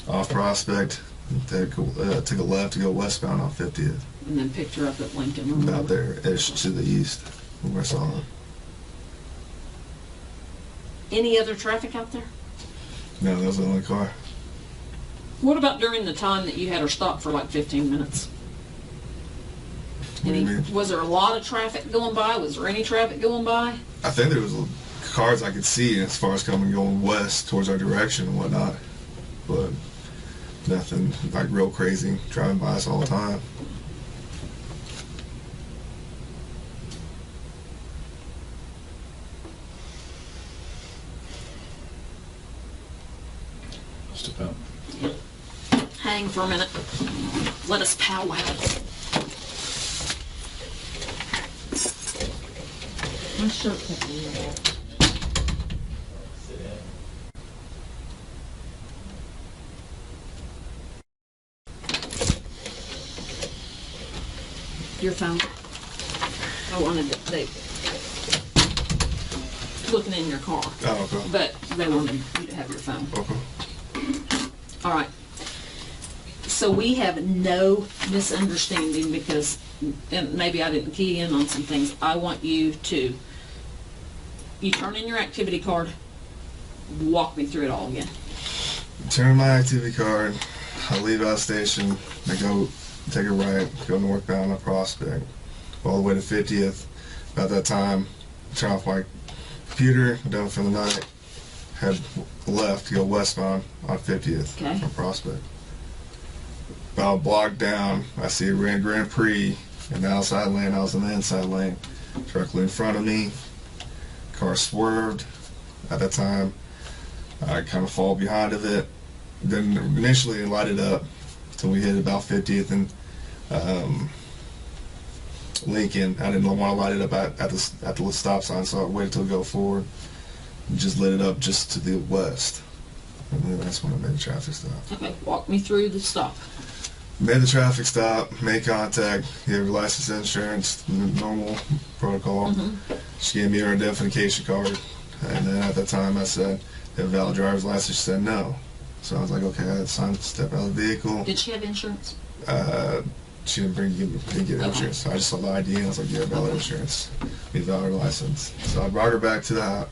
off Prospect, take a left to go westbound on 50th. And then picked her up at Lincoln. or About whatever. there, ish to the east, where I saw her. Any other traffic out there? No, that was the only car. What about during the time that you had her stopped for like 15 minutes? What do you mean? Was there a lot of traffic going by? Was there any traffic going by? I think there was cars I could see as far as going west towards our direction and whatnot, but nothing like real crazy driving by us all the time. Just about. Hang for a minute. Let us powwow. My shirt kept me there. Your phone. I wanted to, they looking in your car, Oh, okay. but they wanted you to have your phone. Okay. All right. So we have no misunderstanding because, and maybe I didn't key in on some things. I want you to, you turn in your activity card, walk me through it all again. Turn my activity card, I leave out station, I go take a right, go northbound on Prospect, all the way to 50th. About that time, turn off my computer, done for the night, head left to go westbound on 50th Okay. from Prospect. About a block down, I see a Grand Prix in the outside lane. I was in the inside lane. Directly in front of me, car swerved. At that time, I kind of fall behind of it. Then initially it lighted up until we hit about 50th and Lincoln. I didn't want to light it up at the stop sign, so I waited till it go forward. Just lit it up just to the west. And then that's when I made the traffic stop. Okay, walk me through the stop. Made the traffic stop, made contact, gave her license, insurance, normal protocol. She gave me her identification card, and then at that time I said, "You have a valid driver's license?" She said no. So I was like, okay, I had time to step out of the vehicle. Did she have insurance? She didn't get Okay. insurance. So I just saw the ID and I was like, yeah, valid insurance, need valid license. So I brought her back to the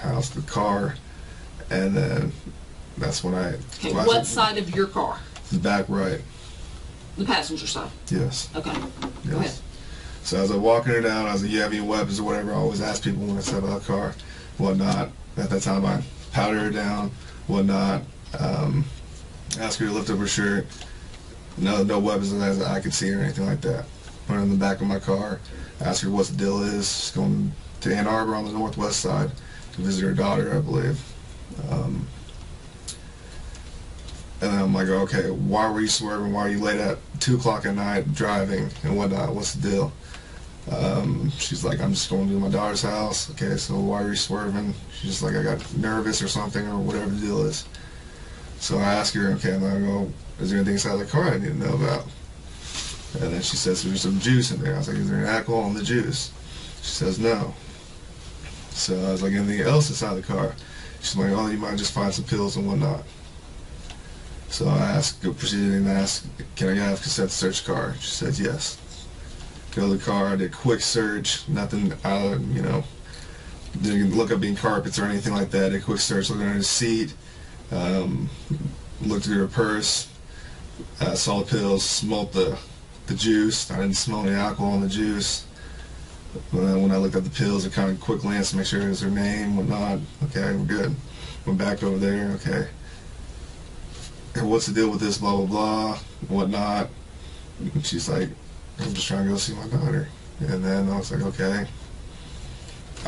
house, the car, and then that's when I... Okay, what side of your car? The back right, The passenger side. yes. Okay. Go ahead. So as I'm walking her down, I was like, you have any weapons or whatever? I always ask people when I step out of the car, whatnot. At that time, I powder her down, whatnot. Ask her to lift up her shirt. No weapons as I could see or anything like that. Put her in the back of my car. Ask her what the deal is. She's going to Ann Arbor on the northwest side to visit her daughter, I believe. And then I'm like, okay, why were you swerving? Why are you late at 2 o'clock at night driving and whatnot? What's the deal? She's like, I'm just going to my daughter's house. Okay, so why are you swerving? She's just like, I got nervous or something or whatever the deal is. So I ask her, okay, and I go, is there anything inside the car I need to know about? And then she says there's some juice in there. I was like, is there any alcohol in the juice? She says no. So I was like, anything else inside the car? She's like, oh, you might just find some pills and whatnot. So I proceeded to ask, can I have consent to search the car? She said yes. Go to the car, I did a quick search, nothing, didn't look up any carpets or anything like that. Did a quick search, looked under the seat, looked through her purse, saw the pills, smelled the juice. I didn't smell any alcohol in the juice. When I looked at the pills, I kind of quick glanced to make sure it was her name, whatnot. Okay, we're good. Went back over there, okay. What's the deal with this, blah, blah, blah, whatnot. And she's like, I'm just trying to go see my daughter. And then I was like, okay,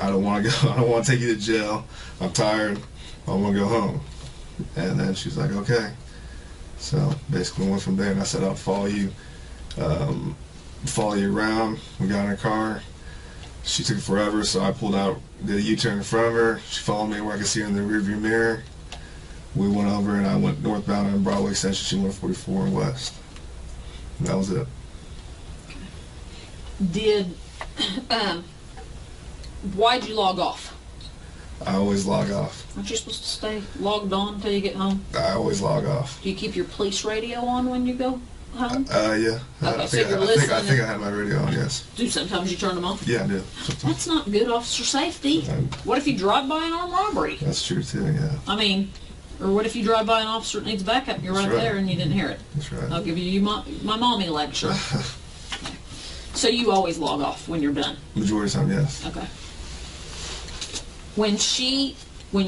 I don't want to go. I don't want to take you to jail. I'm tired. I want to go home. And then she's like, okay. So basically went from there, and I said, I'll follow you around. We got in her car. She took forever, so I pulled out, did a U-turn in front of her. She followed me where I could see her in the rearview mirror. We went over, and I went northbound on Broadway Extension. She went 44 and west. And that was it. Why'd you log off? I always log off. Aren't you supposed to stay logged on until you get home? I always log off. Do you keep your police radio on when you go home? Yeah. Okay, I so think you're I listening. think I had my radio on, yes. Do sometimes you turn them off? Yeah, I do. That's not good officer safety. What if you drive by an armed robbery? That's true, too, yeah. I mean, or what if you drive by an officer that needs backup and you're right there and you didn't hear it? That's right. I'll give you my mommy lecture. So you always log off when you're done? Majority of the time, yes. Okay. When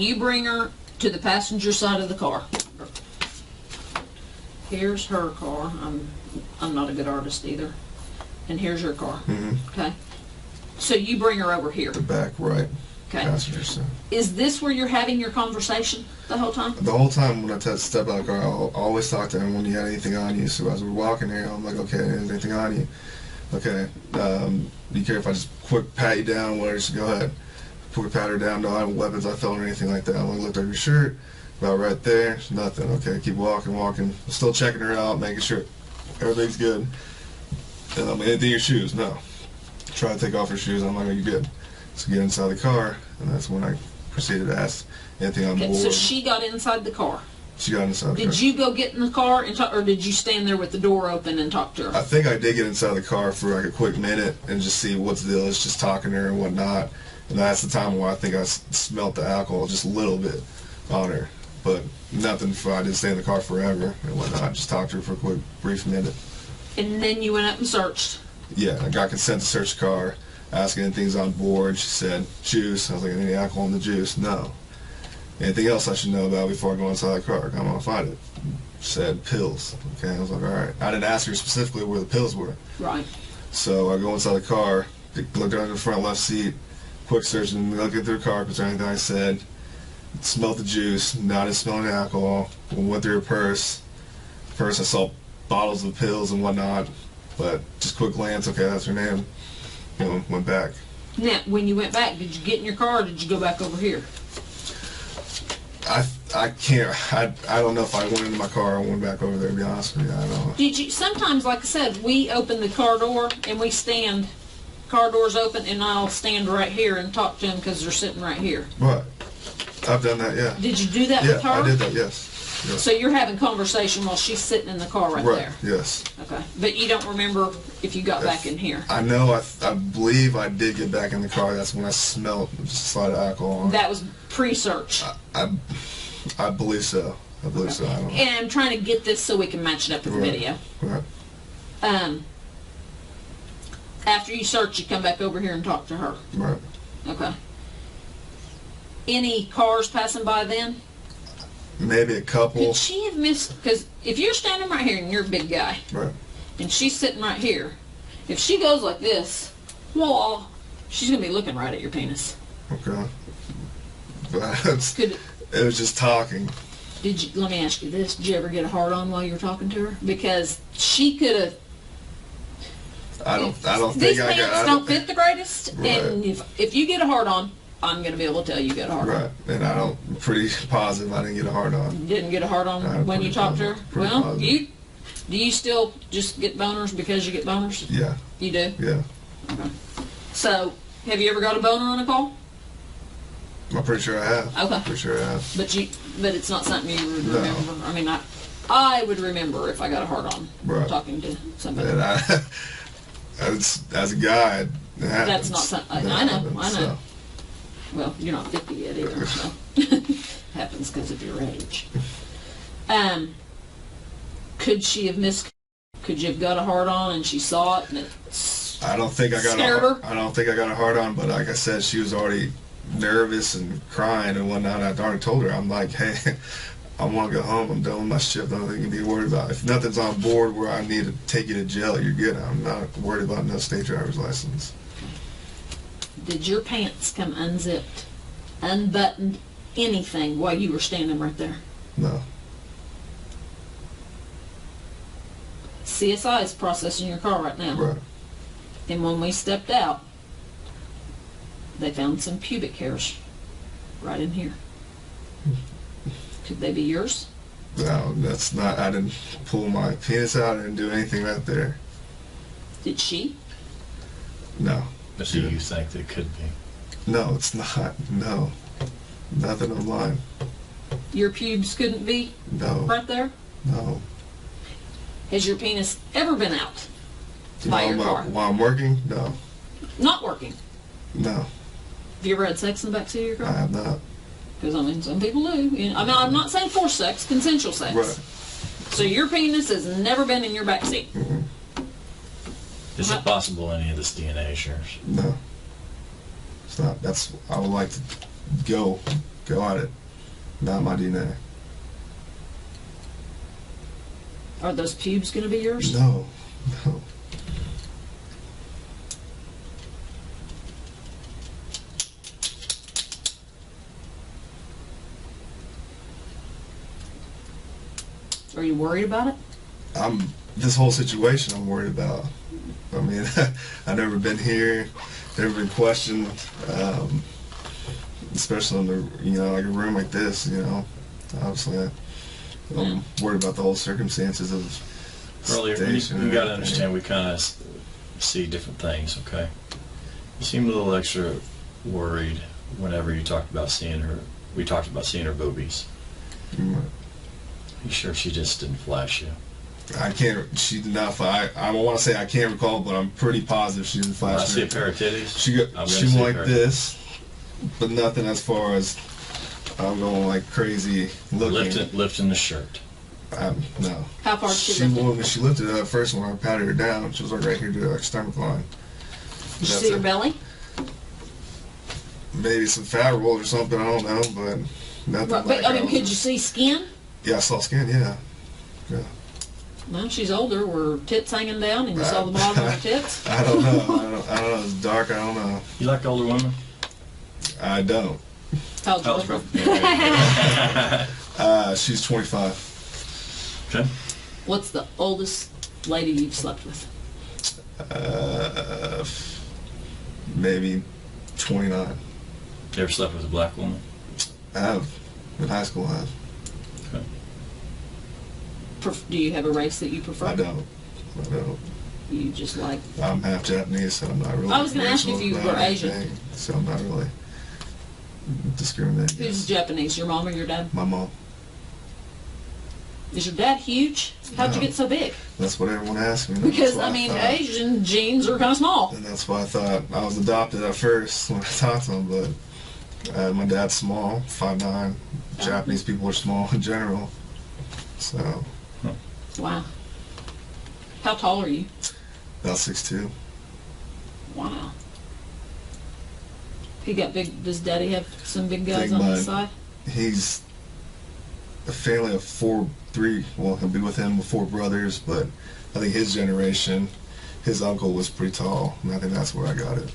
you bring her to the passenger side of the car, here's her car. I'm not a good artist either. And here's your car. Mm-hmm. Okay. So you bring her over here. The back right. Okay. Passenger side. Is this where you're having your conversation the whole time? The whole time when I step out of the car, I'll always talk to him when you had anything on you. So as we're walking here, I'm like, okay, is anything on you? Okay. You care if I just quick pat you down? Whatever, just go ahead. Quick pat her down. No, I have weapons I felt or anything like that. I only looked at your shirt. About right there. Nothing. Okay. Keep walking. Still checking her out, making sure everything's good. Anything in your shoes? No. Try to take off her shoes. I'm like, are you good? So get inside the car, and that's when I proceeded to ask anything on board. So she got inside the car. She got inside the car. Did you go get in the car and talk, or did you stand there with the door open and talk to her? I think I did get inside the car for like a quick minute and just see what's the deal is, just talking to her and whatnot. And that's the time where I think I smelt the alcohol just a little bit on her. But nothing, I didn't stay in the car forever and whatnot. I just talked to her for a quick, brief minute. And then you went up and searched? Yeah, I got consent to search the car, asking anything's on board. She said, juice. I was like, any alcohol in the juice? No. Anything else I should know about before I go inside the car? I'm going to find it. She said, pills. Okay, I was like, all right. I didn't ask her specifically where the pills were. Right. So I go inside the car, look under the front left seat, quick search, and look at their carpets or anything I said. Smelled the juice, not as smelling the alcohol. Went through her purse. First I saw bottles of pills and whatnot, but just quick glance, okay, that's her name. Went back. Now, when you went back, did you get in your car or did you go back over here? I can't, I don't know if I went into my car or went back over there, to be honest with you. I don't know. Did you, sometimes, like I said, we open the car door and we stand, car door's open, and I'll stand right here and talk to them because they're sitting right here. Right. I've done that, yeah. Did you do that with her? Yeah, I did that, yes. So you're having conversation while she's sitting in the car right there? Yes. Okay. But you don't remember if you got back in here? I know, I believe I did get back in the car. That's when I smelled just a slight of alcohol. That was pre-search? I believe so. I believe so. I don't know. And I'm trying to get this so we can match it up with the video. Right. After you search, you come back over here and talk to her. Right. Okay. Any cars passing by then? Maybe a couple. Could she have missed? Because if you're standing right here and you're a big guy, Right. and she's sitting right here, if she goes like this, well, she's gonna be looking right at your penis. Okay. But Could it was just talking. did you? Let me ask you this: did you ever get a hard on while you were talking to her? Because she could have. I don't These think I pants got. don't fit the greatest, Right. and if you get a hard on, I'm gonna be able to tell you got a hard on. Right. And I'm pretty positive I didn't get a hard on. Didn't get a hard on I'm when you pretty talked to her. positive, pretty Well, positive. do you still just get boners because you get boners? Yeah. You do. Yeah. Okay. So, have you ever got a boner on a call? I'm pretty sure I have. Okay. Pretty sure I have. But it's not something you would No. remember. I mean, I would remember if I got a hard on Right. talking to somebody. And as a guy, it happens. That's not something. It I know. happens, I know. so. Well, you're not 50 yet either, so happens because of your age. Could she have missed? Could you have got a hard on and she saw it and it I don't think I got scared her? I don't think I got a hard on, but like I said, she was already nervous and crying and whatnot. I already told her, I'm like, hey, I want to go home. I'm done with my shift. I don't think you need to worry about it. If nothing's on board where I need to take you to jail, you're good. I'm not worried about no state driver's license. Did your pants come unzipped, unbuttoned, anything while you were standing right there? No. CSI is processing your car right now. Right. And when we stepped out, they found some pubic hairs right in here. Could they be yours? No, that's not. I didn't pull my penis out. I didn't do anything right there. Did she? No. But do you think that could be? No, it's not. No. Nothing of mine. Your pubes couldn't be No. right there? No. Has your penis ever been out by your car? While I'm working? No. Not working. No. Have you ever had sex in the backseat of your I car? have not. Because, I mean, some people do. You know, I mean, I'm not saying forced sex, consensual sex. Right. So your penis has never been in your backseat. Mm-hmm. Is it possible any of this DNA is yours? No. It's not. That's. I would like to go at it. Not my DNA. Are those pubes going to be yours? No. No. Are you worried about it? This whole situation I'm worried about. I mean, I've never been here, never been questioned, especially in like a room like this, obviously I'm worried about the whole circumstances of Earlier, station you and got to everything. understand we kind of see different things, okay? You seemed a little extra worried whenever you talked about seeing her. We talked about seeing her boobies. Mm, You sure she just didn't flash you? I can't, she did not flash. I don't want to say I can't recall, but I'm pretty positive she didn't When I flash. see a her. pair of titties, She I'm gonna she see went her. like this, but nothing as far as I'm going like crazy looking. lifting the shirt. No. How far did she lift it? When she lifted it up first, when I patted her down, she was like right here to her stomach line. Did you That's see her it. belly? Maybe some fat rolls or something, I don't know, but nothing Right, like but, I mean, was- could you see skin? Yeah, I saw skin, yeah. Well, she's older. Were tits hanging down and you saw the bottom of her tits? I don't know. I don't know. It's dark. I don't know. You like older women? I don't. How old's your How's girlfriend? She's 25. Okay. What's the oldest lady you've slept with? Maybe 29. You ever slept with a black woman? I have. In high school, I have. Okay. Do you have a race that you prefer? I don't. You just like... I'm half Japanese, so I'm not really. I was gonna ask you if you racial were about Asian. anything, so I'm not really discriminating. Who's Japanese, your mom or your dad? My mom. Is your dad huge? How'd you No. get so big? That's what everyone asks me. Because, That's why I mean, thought- Asian genes are kind of small. And that's why I thought I was adopted at first when I talked to him, but my dad's small, 5'9". Japanese people are small in general. So, Wow. How tall are you? about 6'2". Wow. He got big. Does Daddy have some big guys Big on his bud. side? He's a family of three. Well, he'll be with him with 4 brothers, but I think his generation, his uncle was pretty tall, and I think that's where I got it.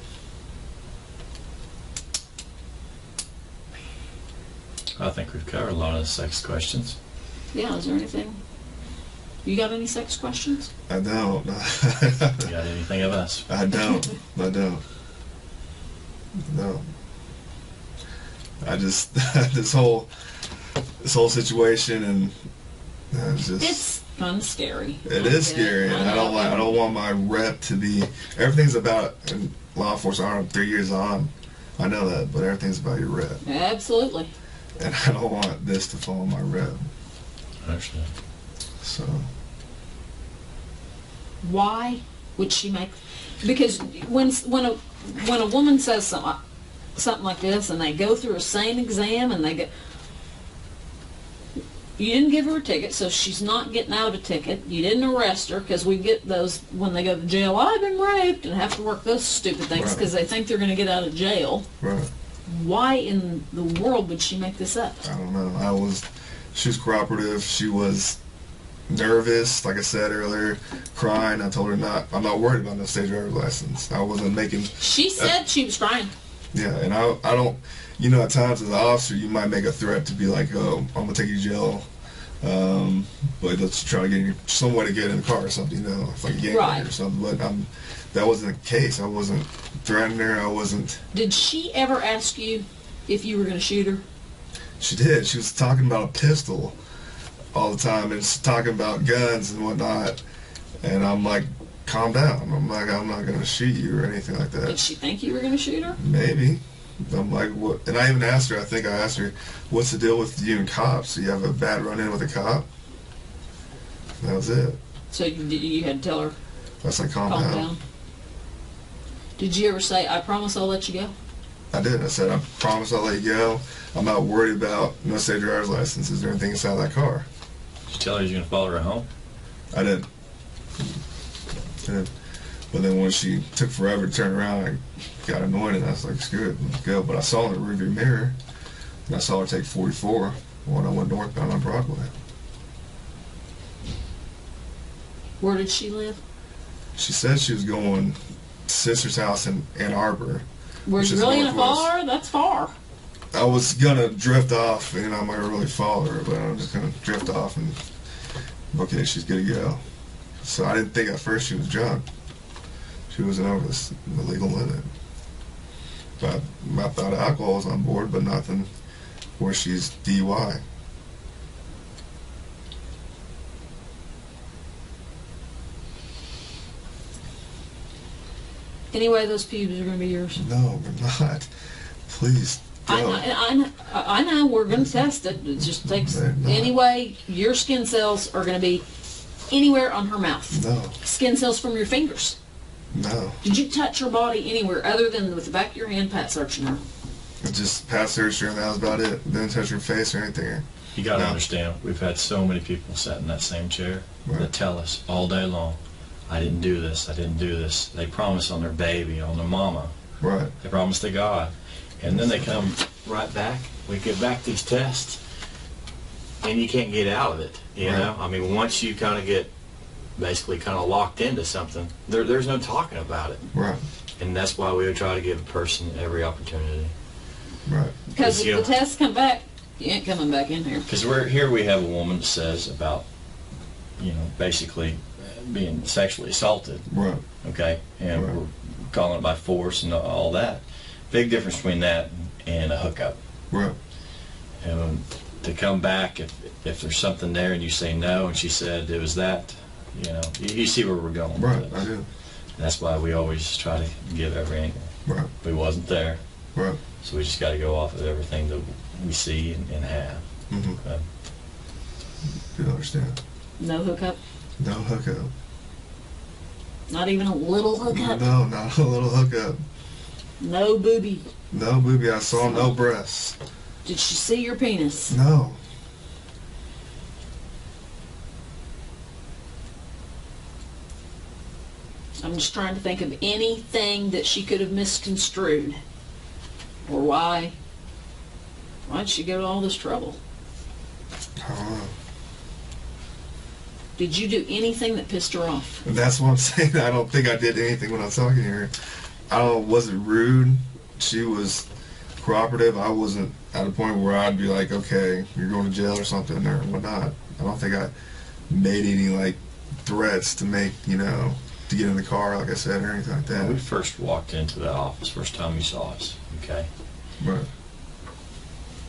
I think we've covered a lot of the sex questions. Yeah. Is there anything? You got any sex questions? I don't. You got anything of us? I don't. No. I just this whole situation, and it's just. It's fun, scary. It is scary, and I don't want my rep to be. Everything's about in law enforcement. I'm 3 years on. I know that, but everything's about your rep, Absolutely. and I don't want this to fall on my rep. I understand. So Why would she make? Because when a woman says something like this, and they go through a sane exam, and they get. You didn't give her a ticket, so she's not getting out a ticket. You didn't arrest her, because we get those when they go to jail. I've been raped, and have to work those stupid things because they think they're going to get out of jail. right. Why in the world would she make this up? I don't know. She was cooperative. She was nervous, like I said earlier, crying. I told her I'm not worried about no state driver's license. I wasn't making. She said she was crying. Yeah, and I don't. You know, at times as an officer, you might make a threat to be like, "Oh, I'm gonna take you to jail," but let's try to get you some way to get in the car or something. You know, if like a gang Right. or something. But that wasn't the case. I wasn't threatening her. I wasn't. Did she ever ask you if you were going to shoot her? She did. She was talking about a pistol all the time, and talking about guns and whatnot. And I'm like, calm down. I'm like, I'm not gonna shoot you or anything like that. Did she think you were going to shoot her? Maybe. I'm like, what? And I even asked her, I think I asked her, what's the deal with you and cops? Do you have a bad run-in with a cop? And that was it. So you had to tell her, I was like, calm calm down. down. Did you ever say, I promise I'll let you go? I did. I said, I promise I'll let you go. I'm not worried about no state driver's license. Is there anything inside that car? Did you tell her you're going to follow her home? I did. But then when she took forever to turn around, I got annoyed, and I was like, screw it, let's go. But I saw in the rearview mirror, and I saw her take 44 when I went northbound on Broadway. Where did she live? She said she was going to sister's house in Ann Arbor. Were which you is really going to northwest. follow her? That's far. I was gonna drift off, and I might really follow her, but I'm just gonna drift off and okay, she's good to go. So I didn't think at first she was drunk. She wasn't over the legal limit. But I thought alcohol was on board, but nothing where she's DUI. Anyway, those pubes are going to be yours. No, we're not. Please don't. I know. We're going to test it. It just takes. They're not. Anyway, your skin cells are going to be anywhere on her mouth. No, Skin cells from your fingers. no. Did you touch her body anywhere other than with the back of your hand, pat searching her? I just passed her, and that was about it. Didn't touch her face or anything. You got to No. understand, we've had so many people sat in that same chair Right. that tell us all day long, I didn't do this, I didn't do this. They promise on their baby, on their mama. Right. They promise to God. And then they come right back. We get back these tests, and you can't get out of it. You Right. know? I mean, once you kind of get basically kind of locked into something, there's no talking about it. Right. And that's why we would try to give a person every opportunity. Right. Because You if the tests come back, you ain't coming back in here. Because we have a woman that says about, basically being sexually assaulted, Right. okay? And Right. we're calling it by force and all that. Big difference between that and a hookup. Right. And to come back, if there's something there and you say no, and she said it was that, you see where we're going Right. with I this. do. That's why we always try to give every angle. Right. We wasn't there, Right. so we just got to go off of everything that we see and have. Mm-hmm. Okay? You understand? No hookup? No hookup. Not even a little hookup? No, not a little hookup. No booby? No booby. I saw no breasts. Did she see your penis? No. I'm just trying to think of anything that she could have misconstrued. Or why'd she go to all this trouble? I don't know. Did you do anything that pissed her off? And that's what I'm saying. I don't think I did anything when I was talking to her. I don't. Wasn't rude. She was cooperative. I wasn't at a point where I'd be like, okay, you're going to jail or something or whatnot. I don't think I made any like threats to make, to get in the car, like I said, or anything like that. When we first walked into the office, first time you saw us, okay? Right.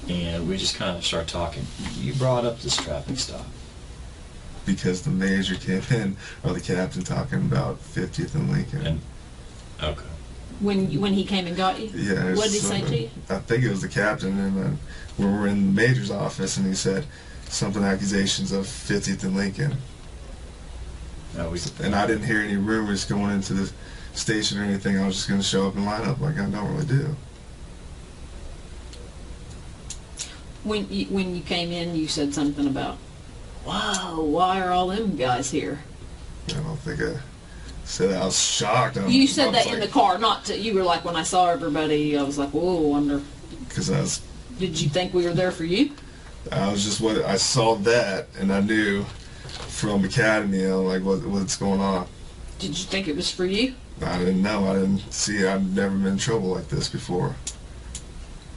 And we just kind of started talking. You brought up this traffic stop. Because the major came in, or the captain talking about 50th and Lincoln. And okay. When he came and got you? Yeah. What did he say to you? I think it was the captain, and then we were in the major's office, and he said something accusations of 50th and Lincoln. And I didn't hear any rumors going into the station or anything. I was just going to show up and line up like I normally do. When you came in, you said something about, wow, why are all them guys here? I don't think I said that. I was shocked. You said that in the car, not to, you were like, when I saw everybody, I was like, whoa, I wonder. Because Did you think we were there for you? I was just, I saw that, and I knew from Academy, like, what's going on. Did you think it was for you? I didn't know. I didn't see. I've never been in trouble like this before.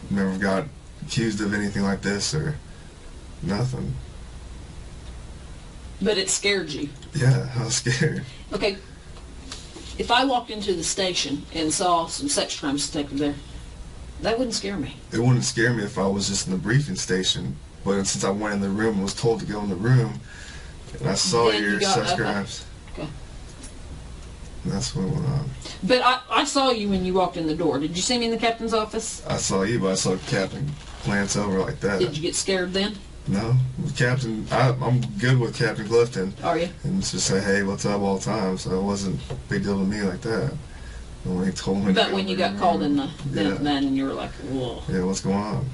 Never got accused of anything like this or nothing. But it scared you. Yeah, I was scared. Okay. If I walked into the station and saw some sex crimes detective there, that wouldn't scare me. It wouldn't scare me if I was just in the briefing station. But since I went in the room and was told to go in the room, and I saw Then your you got sex up. crimes, Okay. that's what went on. But I saw you when you walked in the door. Did you see me in the captain's office? I saw you, but I saw the captain glance over like that. Did you get scared then? No, the captain. I'm good with Captain Clifton. Are you? And just say, hey, what's up all the time. So it wasn't a big deal to me like that. When he told me. But when you got called in then and you were like, whoa. Yeah, what's going on?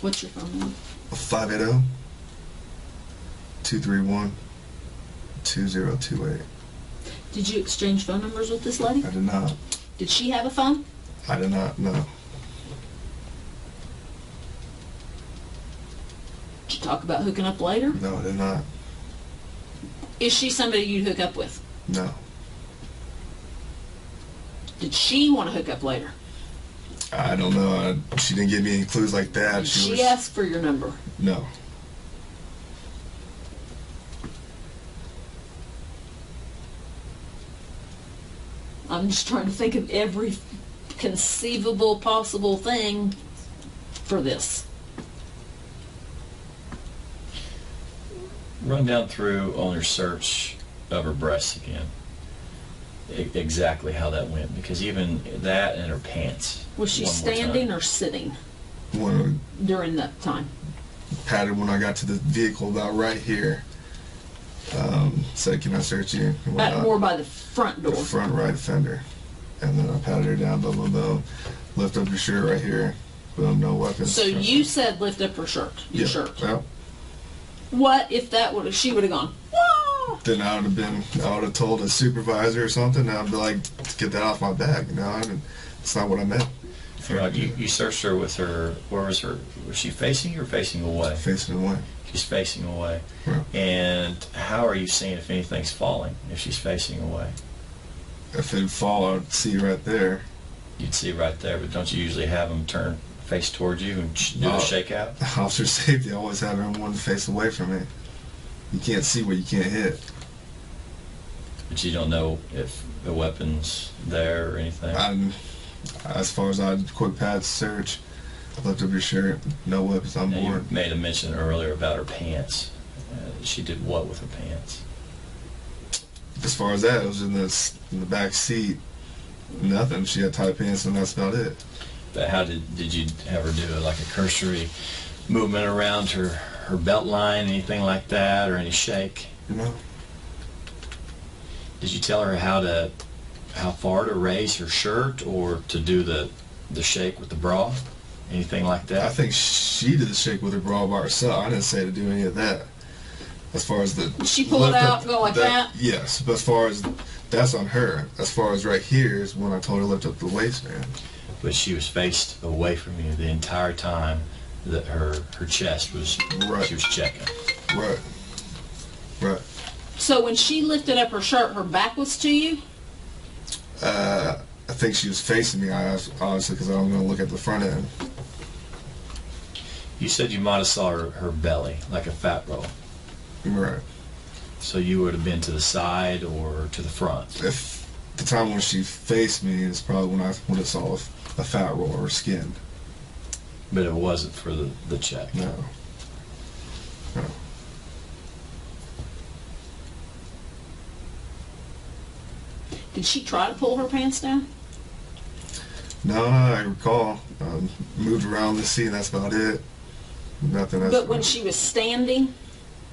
What's your phone number? 580-231-2028. Did you exchange phone numbers with this lady? I did not. Did she have a phone? I did not, no. Did you talk about hooking up later? No, I did not. Is she somebody you'd hook up with? No. Did she want to hook up later? I don't know. She didn't give me any clues like that. Did she ask for your number? No. I'm just trying to think of every conceivable possible thing for this. Run down through on your search of her breasts again. Exactly how that went, because even that and her pants. Was she standing or sitting during that time? Patted when I got to the vehicle about right here. Said, can I search you? More by the front door. The front right fender. And then I patted her down, boom, boom, boom. Lift up your shirt right here. Boom, no weapons. So you said lift up her shirt. Your shirt. Yep. What if she would have gone, whoa! Then I would have told a supervisor or something. I'd be like, get that off my back. It's not what I meant. You searched her with her, where was her, was she facing you or facing away? Facing away. She's facing away. Right. And how are you seeing if anything's falling, if she's facing away? If it'd fall, I'd see right there. You'd see right there, but don't you usually have them turn face towards you and do the shakeout? Officer safety, I always have everyone face away from me. You can't see where you can't hit. But you don't know if the weapon's there or anything? As far as I'd quick pat search, lift up your shirt, no weapons on Now, board. you made a mention earlier about her pants. She did what with her pants? As far as that, it was in the back seat. Nothing. She had tight pants, and that's about it. But how did you have her do it? Like a cursory movement around her belt line, anything like that, or any shake? No. Did you tell her how far to raise her shirt or to do the shake with the bra? Anything like that? I think she did the shake with her bra by herself. I didn't say to do any of that. As far as the... Did she pull it lift out up, and go like that? Yes, but as far as... That's on her. As far as right here is when I told her to lift up the waistband. But she was faced away from you the entire time that her chest was... Right. She was checking. Right. Right. So when she lifted up her shirt, her back was to you? I think she was facing me, honestly, because I'm going to look at the front end. You said you might have saw her belly, like a fat roll. Right. So you would have been to the side or to the front. If the time when she faced me is probably when I would have saw a fat roll or skin. But it wasn't for the check. No. No. Did she try to pull her pants down? No, I recall. Moved around the seat, and that's about it. Nothing else. But when she was standing,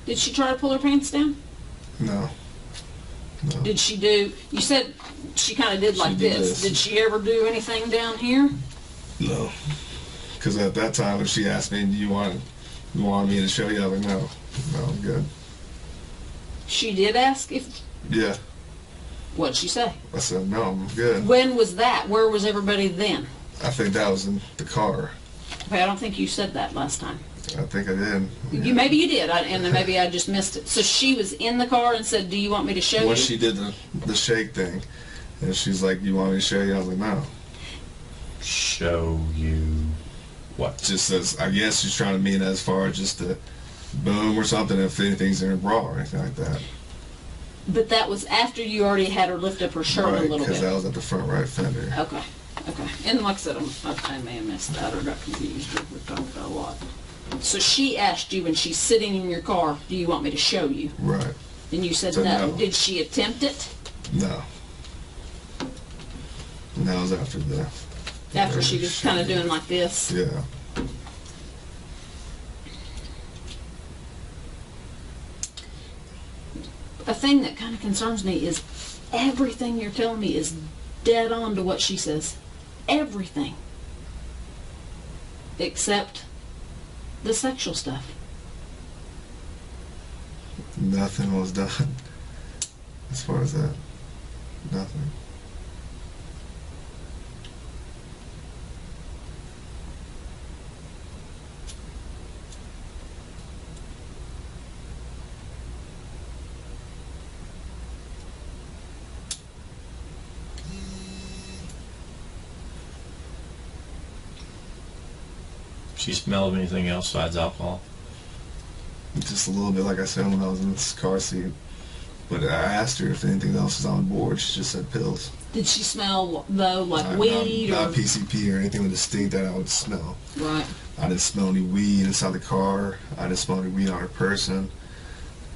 did she try to pull her pants down? No. No. Did she do... You said she kind of did like She did this. this. Did she ever do anything down here? No. Because at that time, when she asked me, "Do you want me to show you?" I was like, "No, no, I'm good." She did ask if... Yeah. What'd she say? I said, "No, I'm good." When was that? Where was everybody then? I think that was in the car. Okay, I don't think you said that last time. I think I did. Maybe you did, and then maybe I just missed it. So she was in the car and said, "Do you want me to show you?" Once she did the shake thing, and she's like, "You want me to show you?" I was like, "No." Show you what? Just as, I guess she's trying to mean as far as just the boom or something, if anything's in her bra or anything like that. But that was after you already had her lift up her shirt a Right, little because bit. that was at the front right fender. Okay, okay. And like I said, I may have missed that or got confused, or we've talked about a lot. So she asked you when she's sitting in your car, "Do you want me to show you?" Right. And you said So no. no. Did she attempt it? No. And that was after the... After she was kind of doing like this? Yeah. A thing that kind of concerns me is everything you're telling me is dead on to what she says. Everything. Except the sexual stuff. Nothing was done. As far as that. Nothing. She smelled anything else besides alcohol? Just a little bit, like I said, when I was in this car seat. But I asked her if anything else was on board. She just said pills. Did she smell, though, like weed? Not or PCP or anything distinct that I would smell. Right. I didn't smell any weed inside the car. I didn't smell any weed on her person.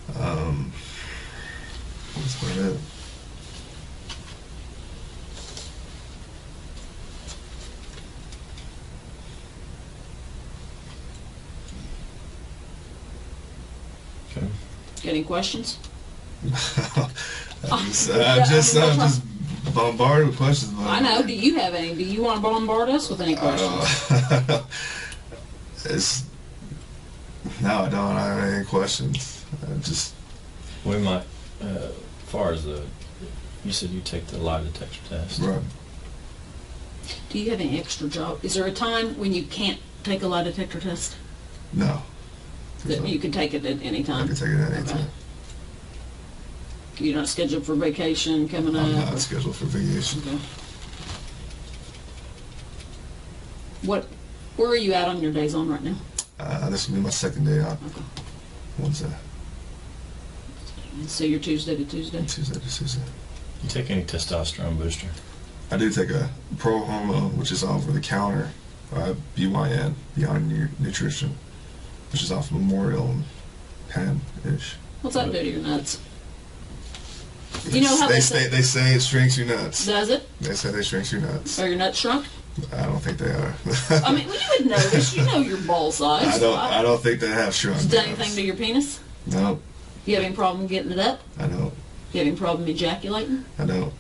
That's about it. Okay. Got any questions? I'm just bombarded with questions. But I know. Do you have any? Do you want to bombard us with any questions? No, I don't have any questions. We might, as far as you said you take the lie detector test. Right. Do you have any extra job? Is there a time when you can't take a lie detector test? No. That you can take it at any I time? can take it at any Okay. time. You're not scheduled for vacation coming up? I'm not scheduled for vacation. Okay. Where are you at on your days on right now? This will be my second day out. Okay. Wednesday. So you're Tuesday to Tuesday? Tuesday to Tuesday. You take any testosterone booster? I do take a pro hormone, which is over the counter, BYN, Beyond Nutrition, which is off Memorial and Penn-ish. What's that do to your nuts? You know how they say it shrinks your nuts. Does it? They say they shrinks your nuts. Are your nuts shrunk? I don't think they are. I mean, well, you would know this. You know your ball size. I don't think they have shrunk. Has it done anything to your penis? No. You have any problem getting it up? I don't. You have any problem ejaculating? I don't.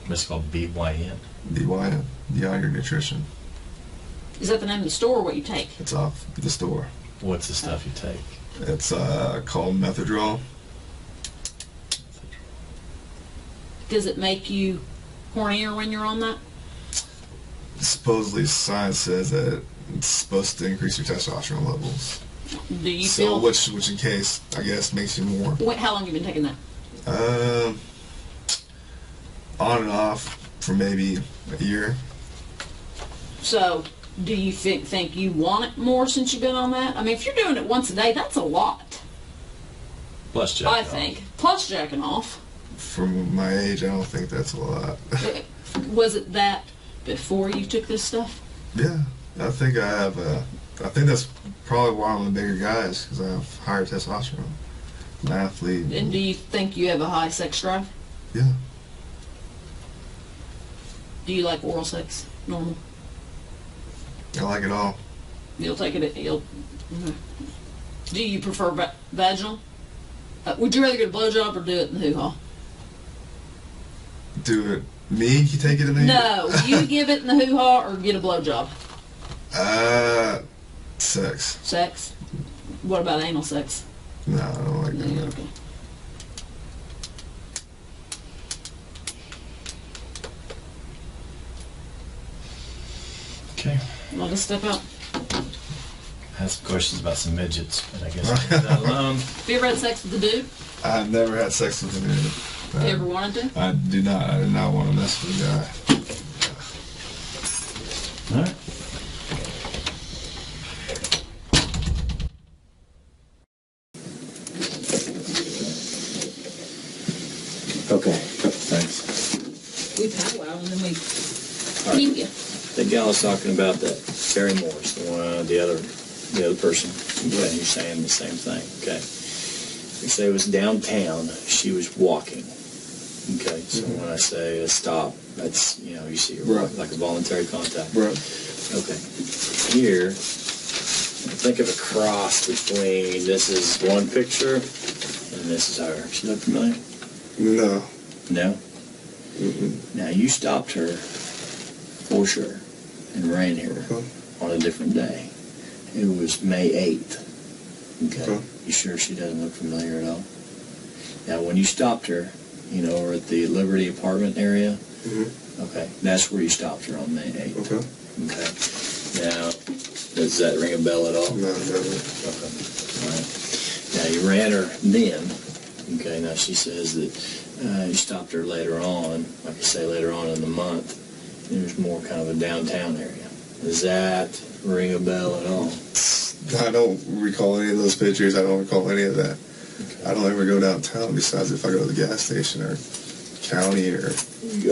It's called BYN. BYN, Beyond Nutrition. Is that the name of the store or what you take? It's off the store. What's the stuff you take? It's called methodically. Does it make you hornier when you're on that? Supposedly, science says that it's supposed to increase your testosterone levels. Do you So, feel... which in case, I guess, makes you more. Wait, how long have you been taking that? On and off for maybe a year. So, do you think you want it more since you've been on that? I mean, if you're doing it once a day, that's a lot, Plus jacking I off. think. Plus jacking off. For my age, I don't think that's a lot. Was it that before you took this stuff? Yeah, I think I have. I think that's probably why I'm a bigger guy, is because I have higher testosterone. I'm an athlete. And do you think you have a high sex drive? Yeah. Do you like oral sex? Normal? I like it all. You'll take it. Okay. Do you prefer vaginal? Would you rather get a blowjob or do it in the hoo-ha? Do it. Me? You take it in the... No, you give it in the hoo-ha or get a blowjob? Sex. Sex? What about anal sex? No, I don't like Yeah, that. okay. Okay. Want to step out? I have some questions about some midgets, but I guess I'll leave that alone. Have you ever had sex with a dude? I've never had sex with a dude. Have you ever wanted to? I do not. I do not want to mess with a guy. All right. Okay, thanks. We powwow and then we keep you. The gal was talking about that Terry Morris, the other person. Yeah, you're saying the same thing. Okay. You say it was downtown. She was walking. Okay. So when I say stop, that's you see her Right. walk, like a voluntary contact. Right. Okay. Here, think of a cross between this is one picture and this is her. She look familiar? No. No. Mm-mm. Now you stopped her for sure and ran here on a different day. It was May 8th. Okay. Okay. You sure she doesn't look familiar at all? Now when you stopped her, over at the Liberty apartment area, okay, that's where you stopped her on May 8th. Okay. Okay. Now, does that ring a bell at all? No, it doesn't. Okay. All right. Now you ran her then. Okay. Now she says that you stopped her later on, like I say, later on in the month. There's more kind of a downtown area. Does that ring a bell at all? I don't recall any of those pictures. I don't recall any of that. Okay. I don't ever go downtown besides if I go to the gas station or county or...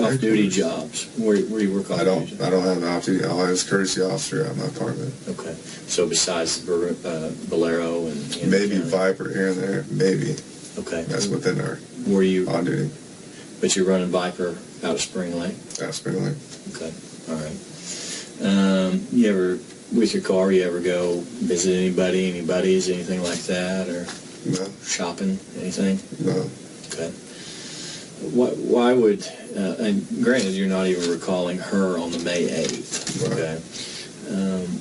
Off-duty jobs. Where you work I off-duty don't have an off-duty. I'll have a courtesy officer at my apartment. Okay. So besides Bolero and Maybe county. Viper here and there. Maybe. Okay. That's within our Were you? on-duty. But you're running Viper out of Spring Lake. That's Spring Lake. Okay. All right. You ever, with your car, you ever go visit anybody, any buddies, anything like that, or No. shopping, anything? No. Okay. Why would, and granted, you're not even recalling her on the May 8th, Right. okay?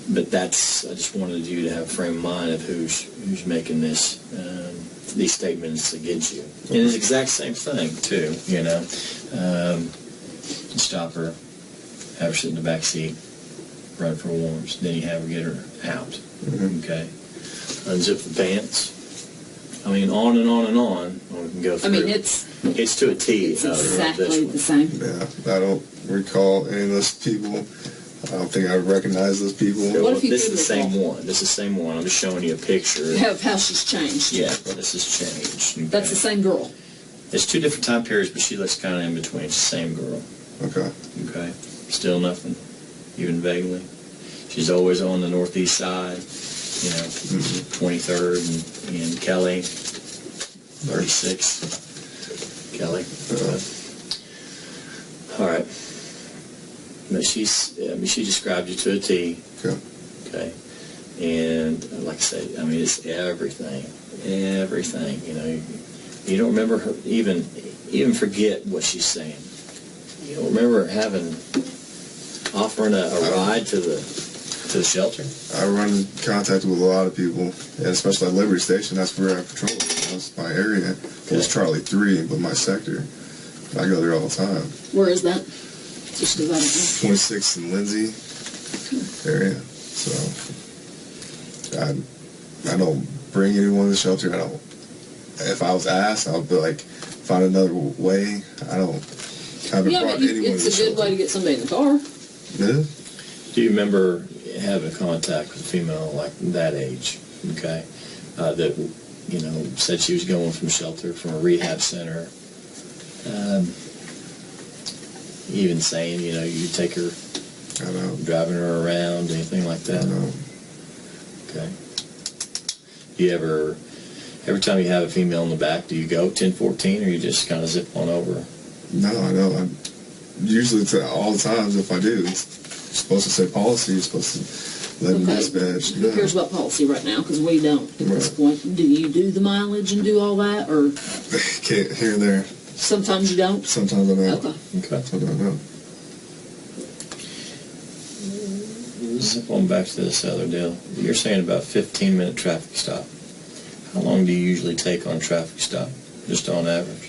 But I just wanted you to have a frame of mind of who's making these statements against you. And it's the exact same thing, too, Stop her, have her sit in the back seat, run for warrants, then you have her get her out, okay? Unzip the pants. I mean, on and on and on. We can go through. I mean, it's to a T. it's exactly the same. Yeah. I don't recall any of those people. I don't think I recognize those people. What if you This is could the same recall? one. This is the same one. I'm just showing you a picture. Of how she's changed. Yeah, this has changed. Okay. That's the same girl. It's two different time periods, but she looks kind of in between. It's the same girl. Okay. Okay. Still nothing, even vaguely. She's always on the northeast side. 23rd and Kelly, 36. Kelly. All right. But she described you to a T. Okay. Okay. And like I say, I mean, it's everything. Everything. You don't remember her even forget what she's saying. You don't remember offering a ride to the to the shelter? I run in contact with a lot of people, and especially at Liberty Station. That's where I patrol. That's my area. It was Charlie 3, but my sector. I go there all the time. Where is that? Just because I don't know. 26th and Lindsay area. So I don't bring anyone to the shelter. I don't. If I was asked, I would be like, find another way. I haven't Yeah, brought but anyone to the it's a good way to get somebody in the car. Yeah. Do you remember having contact with a female like that age, okay, that, you know, said she was going from shelter, from a rehab center, even saying, you know, you take her, I know. driving her around, anything like that? I know. Okay. Do you ever, every time you have a female in the back, do you go 10-14, or you just kind of zip on over? No, I know. Usually, all the times, if I do, it's supposed to say policy. You're supposed to let them dispatch. Who cares about policy right now? Because we don't at this point. Do you do the mileage and do all that, or Here and there. sometimes you don't? Sometimes I don't. Okay. Okay. Sometimes I don't. Zip on back to this other deal. You're saying about 15-minute traffic stop. How long do you usually take on traffic stop, just on average?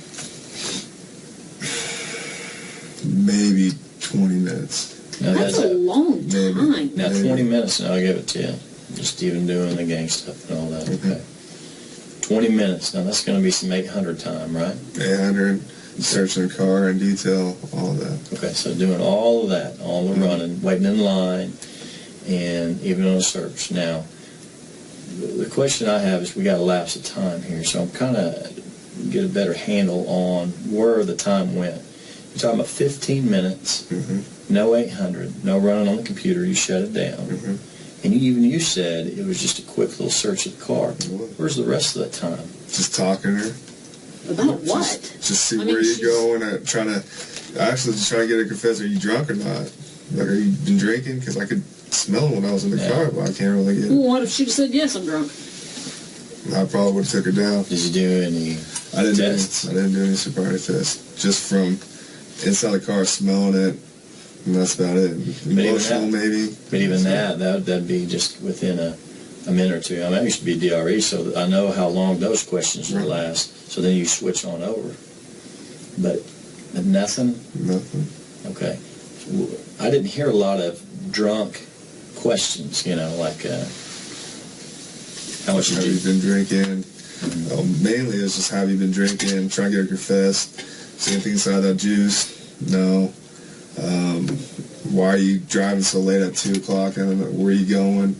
Maybe 20 minutes. Now, That's a long Maybe. time. Now, 20 minutes, and I'll give it to you. Just even doing the gang stuff and all that. Okay. 20 minutes. Now, that's going to be some 800 time, right? 800, searching the car in detail, all that. Okay, so doing all of that, all the running, waiting in line, and even on a search. Now, the question I have is, we got a lapse of time here, so I'm kind of get a better handle on where the time went. You're talking about 15 minutes, no 800, no running on the computer, you shut it down. And you said it was just a quick little search of the car. Where's the rest of that time? Just talking to her. About what? Just see I mean, where she's- you're going. Actually just trying to get her to confess, are you drunk or not? Like, are you been drinking? Because I could smell it when I was in the car, but I can't really get it. Well, what if she said, yes, I'm drunk? I probably would have took her down. Did you do any tests? I didn't do any sobriety tests. Just from inside the car, smelling it, and that's about it. Emotional, maybe. But even that'd be just within a minute or two. I mean, I used to be DRE, so I know how long those questions would last. So then you switch on over. But nothing? Nothing. Okay. I didn't hear a lot of drunk questions, you know, like how much Have you been drinking? Mainly it's just, have you been drinking? Try to get her confessed. See anything inside that juice? No. Why are you driving so late at 2 o'clock? I don't know. Where are you going?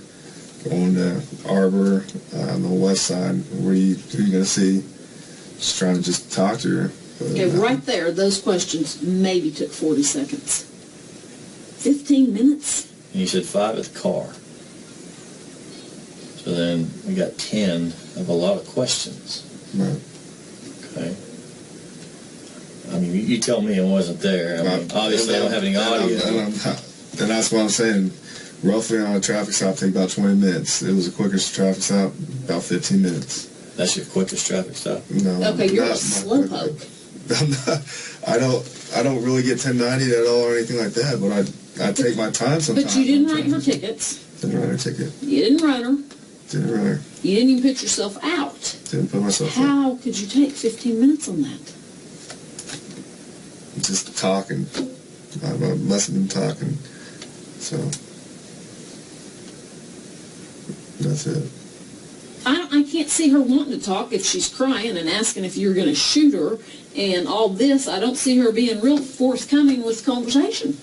Going to Arbor on the west side. Who are you going to see? Just trying to just talk to her. But, Okay, right there, those questions maybe took 40 seconds. 15 minutes? And you said 5 at the car. So then we got 10 of a lot of questions. Right. Okay. I mean, you tell me I wasn't there. I mean, obviously I don't have any audio. And that's what I'm saying. Roughly on a traffic stop, take about 20 minutes. It was the quickest traffic stop, about 15 minutes. That's your quickest traffic stop? No. Okay, you're a not slowpoke. I don't really get 1090 at all or anything like that, but I take my time sometimes. But you didn't write her tickets. Didn't write her ticket. You didn't write her. Didn't write her. You didn't even put yourself out. Didn't put myself in. How could you take 15 minutes on that? Just talking. I must have been talking. So that's it. I can't see her wanting to talk if she's crying and asking if you're going to shoot her and all this. I don't see her being real forthcoming with conversation.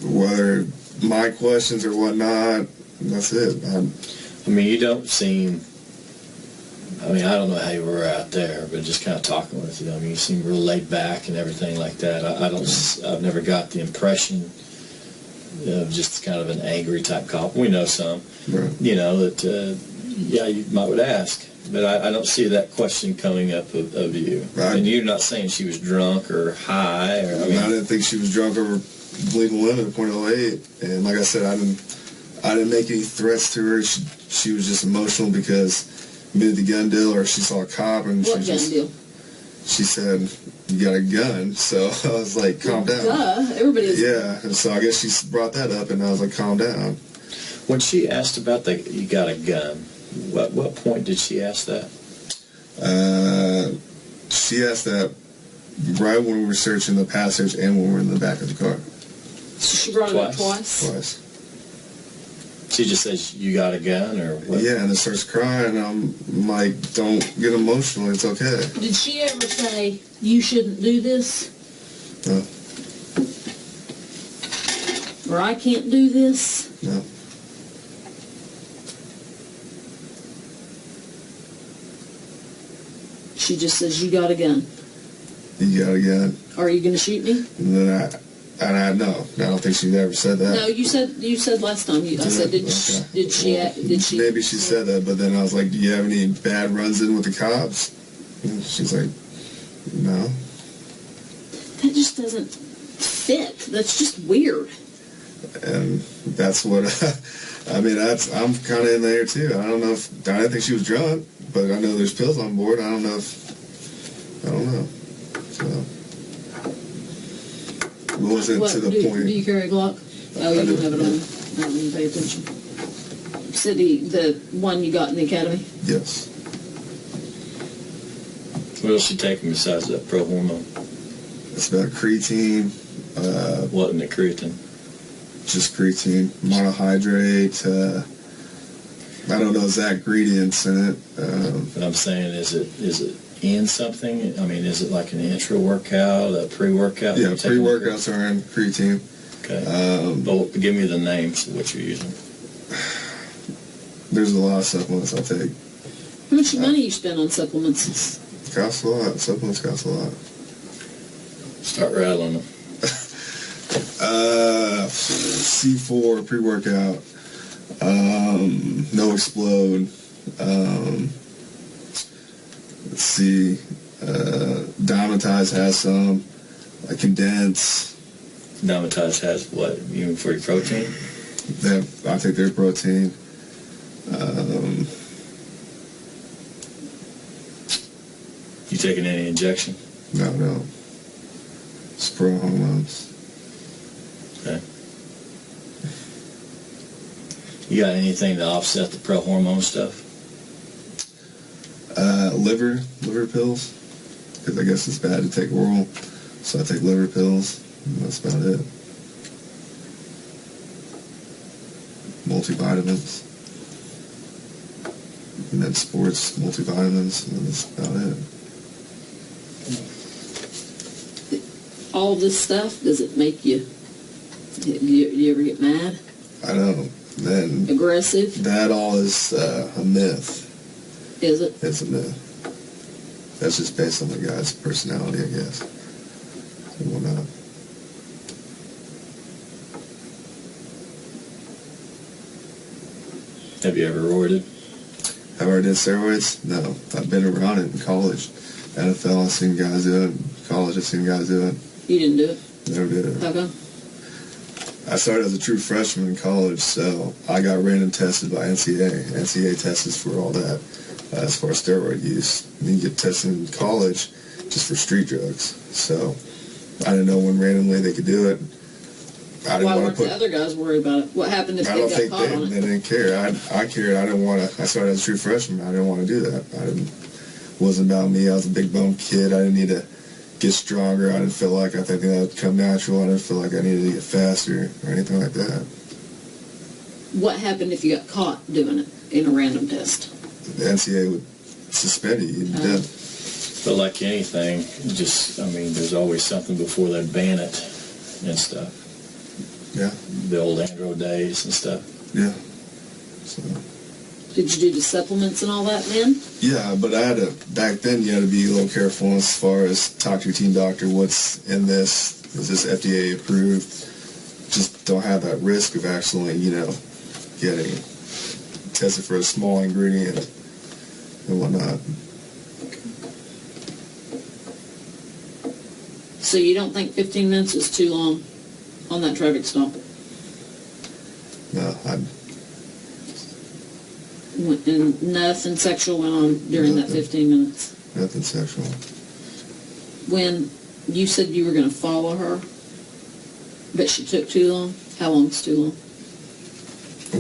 Whether my questions or whatnot, that's it. I mean, you don't seem, I mean, I don't know how you were out there, but just kind of talking with you. I mean, you seem real laid back and everything like that. I've never got the impression of just kind of an angry type cop. We know some, Right. you know, that, yeah, you might would ask, but I don't see that question coming up of you. Right. And you're not saying she was drunk or high, or, I didn't think she was drunk over legal limit of .08, and like I said, I didn't make any threats to her. She was just emotional because maybe the gun deal, or she saw a cop and What she gun just deal? she said, "You got a gun." So I was like, "Calm down." Everybody is. Yeah, and so I guess she brought that up, and I was like, "Calm down." When she asked about you got a gun, what point did she ask that? She asked that right when we were searching the passage and when we were in the back of the car. So she brought it up twice? Twice. She just says, "You got a gun," or what? Yeah, and then starts crying. I'm like, "Don't get emotional. It's okay." Did she ever say, "You shouldn't do this"? No. Or "I can't do this"? No. She just says, "You got a gun." You got a gun. Are you going to shoot me? And then I don't think she ever said that. No, you said last time. I said, did she? Maybe she said that, but then I was like, "Do you have any bad runs in with the cops?" And she's like, "No." That just doesn't fit. That's just weird. And that's what I'm kind of in there too. I didn't think she was drunk, but I know there's pills on board. I don't know. So what was it to the point? Do you carry a Glock? Oh, you don't have it on. I don't even pay attention. Said the one you got in the academy? Yes. What else she taking besides that pro hormone? It's about creatine. What in the creatine? Just creatine, monohydrate. I don't know exact ingredients in it. But I'm saying, is it in something? I mean, is it like an intra workout, a pre-workout? Yeah, pre-workouts are in creatine. Okay. But give me the names of what you're using. There's a lot of supplements I take. How much money you spend on supplements? It costs a lot. Supplements cost a lot. Start rattling them. C4 pre-workout. No Explode. Let's see. Dymatize has some. Condense. Dymatize has what? Even for your protein? I take their protein. You taking any injection? No. It's pro hormones. Okay. You got anything to offset the pro hormone stuff? Liver pills, because I guess it's bad to take oral, so I take liver pills, and that's about it. Multivitamins, and then sports multivitamins, and that's about it. All this stuff, does it make you ever get mad? I don't. Then aggressive? That all is a myth. Is it? It's a myth. That's just based on the guy's personality, I guess. And whatnot. Have you ever roided? Have I ever did steroids? No. I've been around it in college. NFL, I've seen guys do it. In college, I've seen guys do it. You didn't do it? Never did it. How come? I started as a true freshman in college, so I got random tested by NCAA. NCAA tests for all that, as far as steroid use. And you get tested in college just for street drugs. So I didn't know when randomly they could do it. I didn't Why want weren't to put. the other guys worried about it? What happened if I they don't got think caught on they it? didn't care. I cared. I didn't want to. I started as a true freshman. I didn't want to do that. It wasn't about me. I was a big bone kid. I didn't need to get stronger. I didn't feel like I think that would come natural. I didn't feel like I needed to get faster or anything like that. What happened if you got caught doing it in a random test? The NCAA would suspend you. You'd be dead. But like anything, there's always something before they ban it and stuff. Yeah. The old Andro days and stuff. Yeah. So. Did you do the supplements and all that then? Yeah, but back then you had to be a little careful as far as talk to your team doctor, what's in this, is this FDA approved? Just don't have that risk of actually, getting tested for a small ingredient and whatnot. So you don't think 15 minutes is too long on that traffic stop? No, And nothing sexual went on during that 15 minutes? Nothing sexual. when you said you were going to follow her, but she took too long? How long's too long?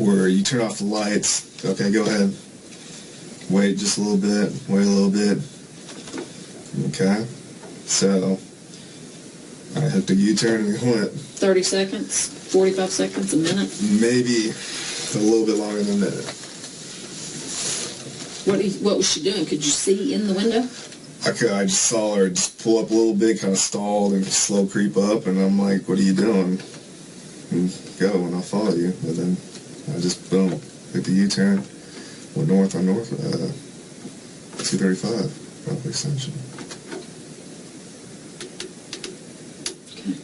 Where you turn off the lights. Okay, go ahead. Wait just a little bit. Wait a little bit. Okay. So, I hooked a U-turn and went. 30 seconds? 45 seconds? A minute? Maybe a little bit longer than a minute. What was she doing? Could you see in the window? I just saw her just pull up a little bit, kind of stalled and slow creep up, and I'm like, what are you doing? And go, and I'll follow you. But then I just, boom, hit the U-turn, went north on north, 235, Rockaway Extension. Okay.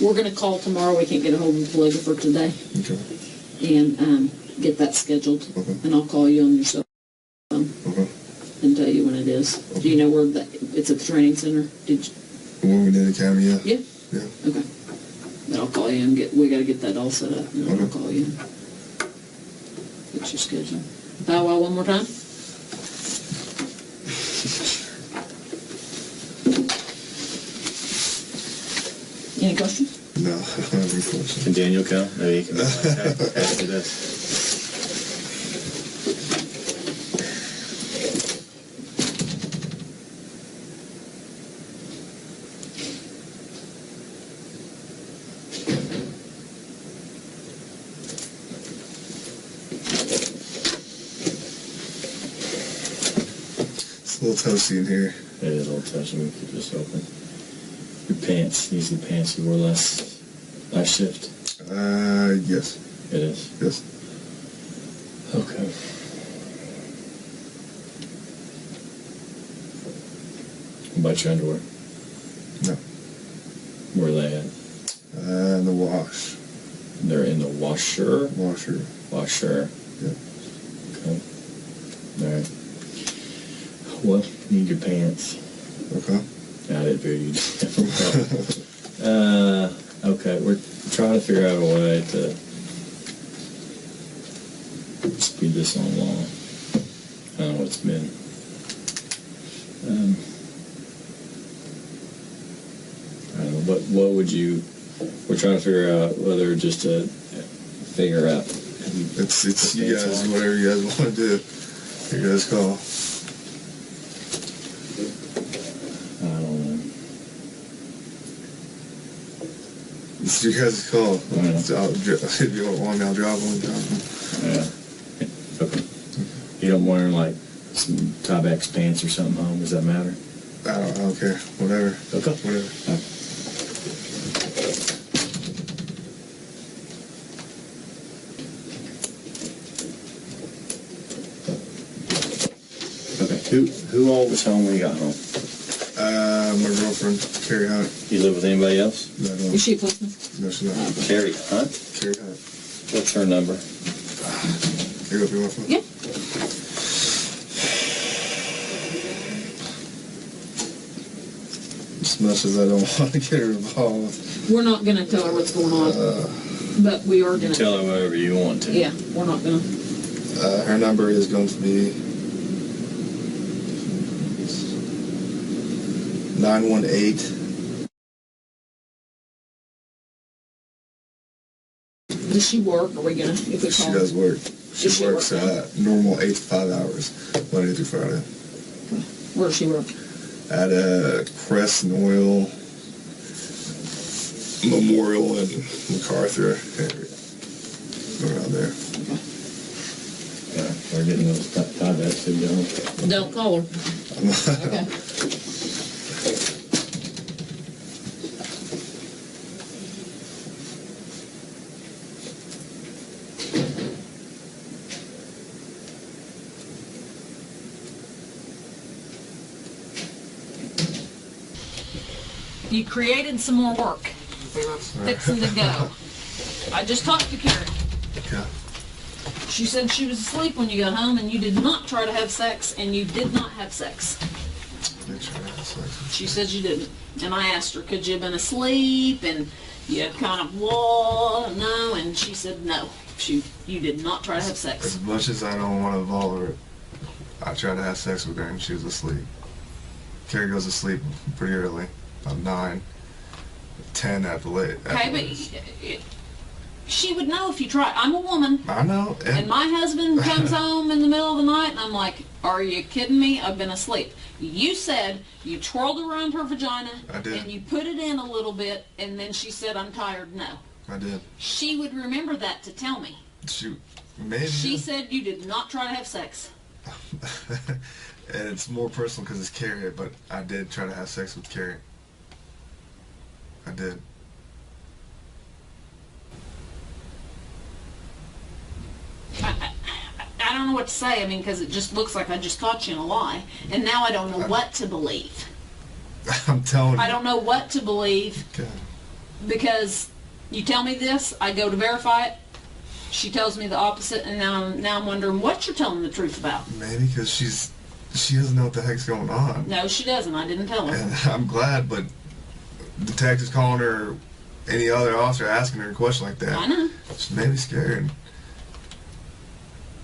We're going to call tomorrow. We can't get a hold of the telegrapher today. Okay. And get that scheduled. Okay. And I'll call you on your cell phone Okay. and tell you when it is. Okay. Do you know where it's at the training center? Did you? When we did Academy, yeah. Yeah? Yeah. Okay. Then I'll call you and we got to get that all set up. And then I'll Okay. call you. Get your schedule. Bow wow one more time. Any questions? No, I don't have any questions. Can Daniel come? Maybe he can after this. It's a little toasty in here. It is a little touchy. We keep this open. Your pants. These are the pants you wore last shift. Yes. It is. Yes. Okay. What about your underwear? No. Where are they at? In the wash. They're in the washer? Washer. Washer. Yeah. Okay. Alright. Well, you need your pants. Okay. I didn't figure you'd okay, we're trying to figure out a way to speed this on along. I don't know what it's been. I don't know, what would you, we're trying to figure out whether just to figure out. It's you guys, whatever you guys want to do. You guys call. I don't know. It's your guys' call. Yeah. So if you want me, I'll drop one down. Yeah. Okay. You don't wear like some Tyvek's pants or something home? Does that matter? I don't care. Whatever. Okay. Whatever. Okay. Who all was home when you got home? My girlfriend, Carrie Hunt. You live with anybody else? No, no, Is she a policeman? no, she's not. Carrie Hunt? Carrie Hunt. What's her number? Can you go through my phone? Yeah. As much as I don't want to get her involved. We're not going to tell her what's going on, but we are You going can tell her whatever you want to. Yeah, we're not going to. Her number is going to be 918. Does she work? Are we going to, if we She call does work. She Does she works work normal 8 to 5 hours, Monday through Friday. Where does she work? At a Crescent Oil Memorial in MacArthur area. Around there. Yeah, we're getting those Tyvek's to go. Don't call her. Okay. You created some more work. Fixing to go. I just talked to Karen. Okay. She said she was asleep when you got home and you did not try to have sex and you did not have sex. Make sure that's like, She said you didn't. And I asked her, could you have been asleep and you kind of, no, and she said no. You did not try to have sex. as much as I don't want to involve her, I tried to have sex with her and she was asleep. Carrie goes to sleep pretty early, about 9, 10 at the late. Okay, but she would know if you tried. I'm a woman. I know. And my husband comes home in the middle of the night, and I'm like, are you kidding me? I've been asleep. You said you twirled around her vagina, I did. and you put it in a little bit, and then she said, I'm tired. No. I did. She would remember that to tell me. Maybe. She said you did not try to have sex. And it's more personal because it's Carrie, but I did try to have sex with Carrie. I did. I don't know what to say. I mean, because it just looks like I just caught you in a lie. And now I don't know what to believe. I'm telling you. I don't know what to believe. Okay. Because you tell me this, I go to verify it. She tells me the opposite, and now I'm wondering what you're telling the truth about. Maybe because she doesn't know what the heck's going on. No, she doesn't. I didn't tell her. And I'm glad, but detectives calling her, any other officer asking her a question like that. I know. She may be scared.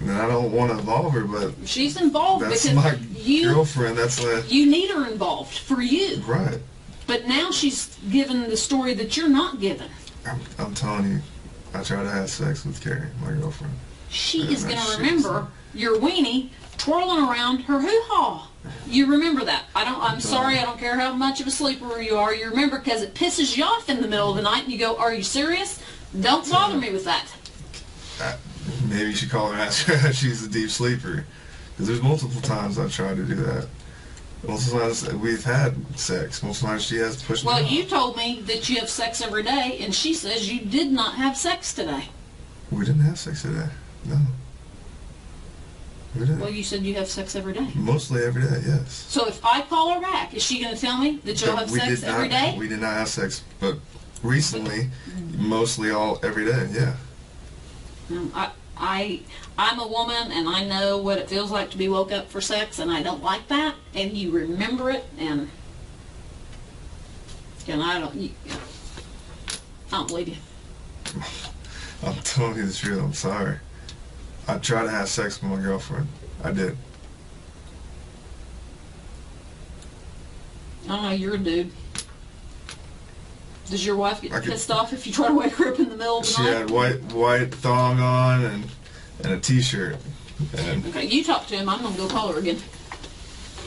And I don't want to involve her, but She's involved that's because my girlfriend. That's like, you need her involved for you. right. But now she's given the story that you're not given. I'm telling you, I tried to have sex with Carrie, my girlfriend. She Yeah, is going that's to remember your weenie twirling around her hoo-ha. You remember that. I'm sorry, I don't care how much of a sleeper you are. You remember because it pisses you off in the middle of the night and you go, are you serious? Don't bother me with that. Maybe you should call her and ask her if she's a deep sleeper. Because there's multiple times I've tried to do that. Multiple times we've had sex. Multiple times she has pushed me Well, off. you told me that you have sex every day, and she says you did not have sex today. We didn't have sex today. No. We didn't. Well, you said you have sex every day. Mostly every day, yes. So if I call her back, is she going to tell me that you'll have We sex did every not- day? We did not have sex, but recently, mostly every day, yeah. I'm a woman, and I know what it feels like to be woke up for sex, and I don't like that. And you remember it, and I don't believe you. I'm telling you the truth, I'm sorry. I tried to have sex with my girlfriend. I did. I don't know, you're a dude. Does your wife get I could- pissed off if you try to wake her up in the middle of the She night? had white thong on and a t-shirt. And Okay, you talk to him. I'm gonna go call her again.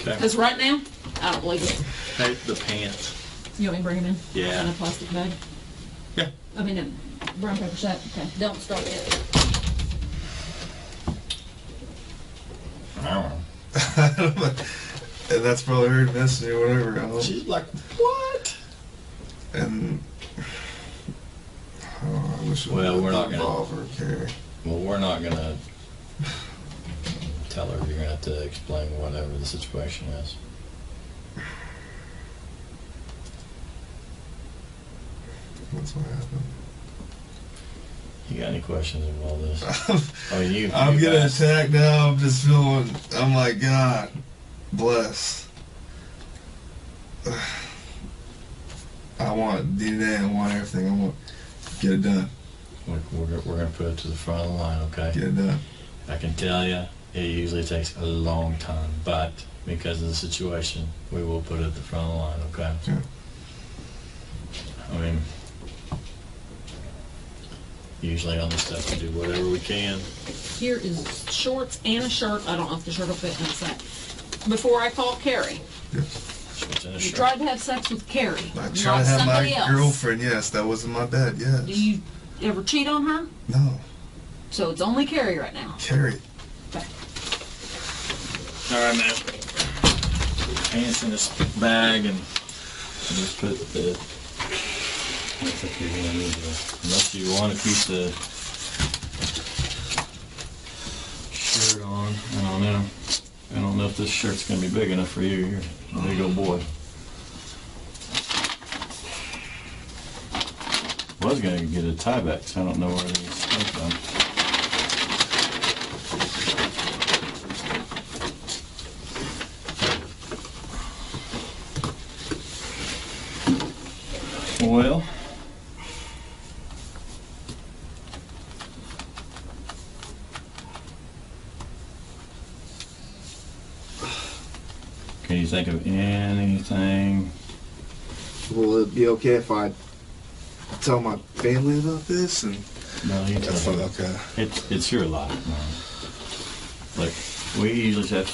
Okay. Because right now, I don't believe it. Hey, the pants. You want me to bring him in? Yeah. In a plastic bag? Yeah. I mean, a brown paper sack. Okay, don't start yet. and that's probably her messing or whatever. I don't know. She's like, what? And I wish it Well, we're not gonna- involve her, Carrie. Well, we're not going to tell her. You're going to have to explain whatever the situation is. That's what happened. You got any questions of all this? I mean, I'm you getting guys- attacked now. I'm just feeling. I'm like, God bless. I want DNA. I want everything. I want get it done. We're going to put it to the front of the line, okay? Get it done. I can tell you, it usually takes a long time, but because of the situation, we will put it at the front of the line, okay? Yeah. I mean, usually on this stuff, we do whatever we can. Here is shorts and a shirt. I don't know if the shirt will fit in the sack. Before I called Carrie, Shorts and a you shirt. tried to have sex with Carrie, I not tried to have somebody my else. girlfriend. Yes, that wasn't my bad. Yes. Do you ever cheat on her? No, So it's only Carrie right now. Carrie. Okay. All right, man. Pants in this bag and just put the. I think you're gonna need to, unless you want to keep the shirt on. I don't know. I don't know if this shirt's gonna be big enough for you. You're a big old boy. Was gonna get a tie back, so I don't know where these come from. Well, Can you think of anything? Will it be okay if I tell my family about this? And No, you that's tell fine. me. Okay. It's your life, man. Look, we usually have to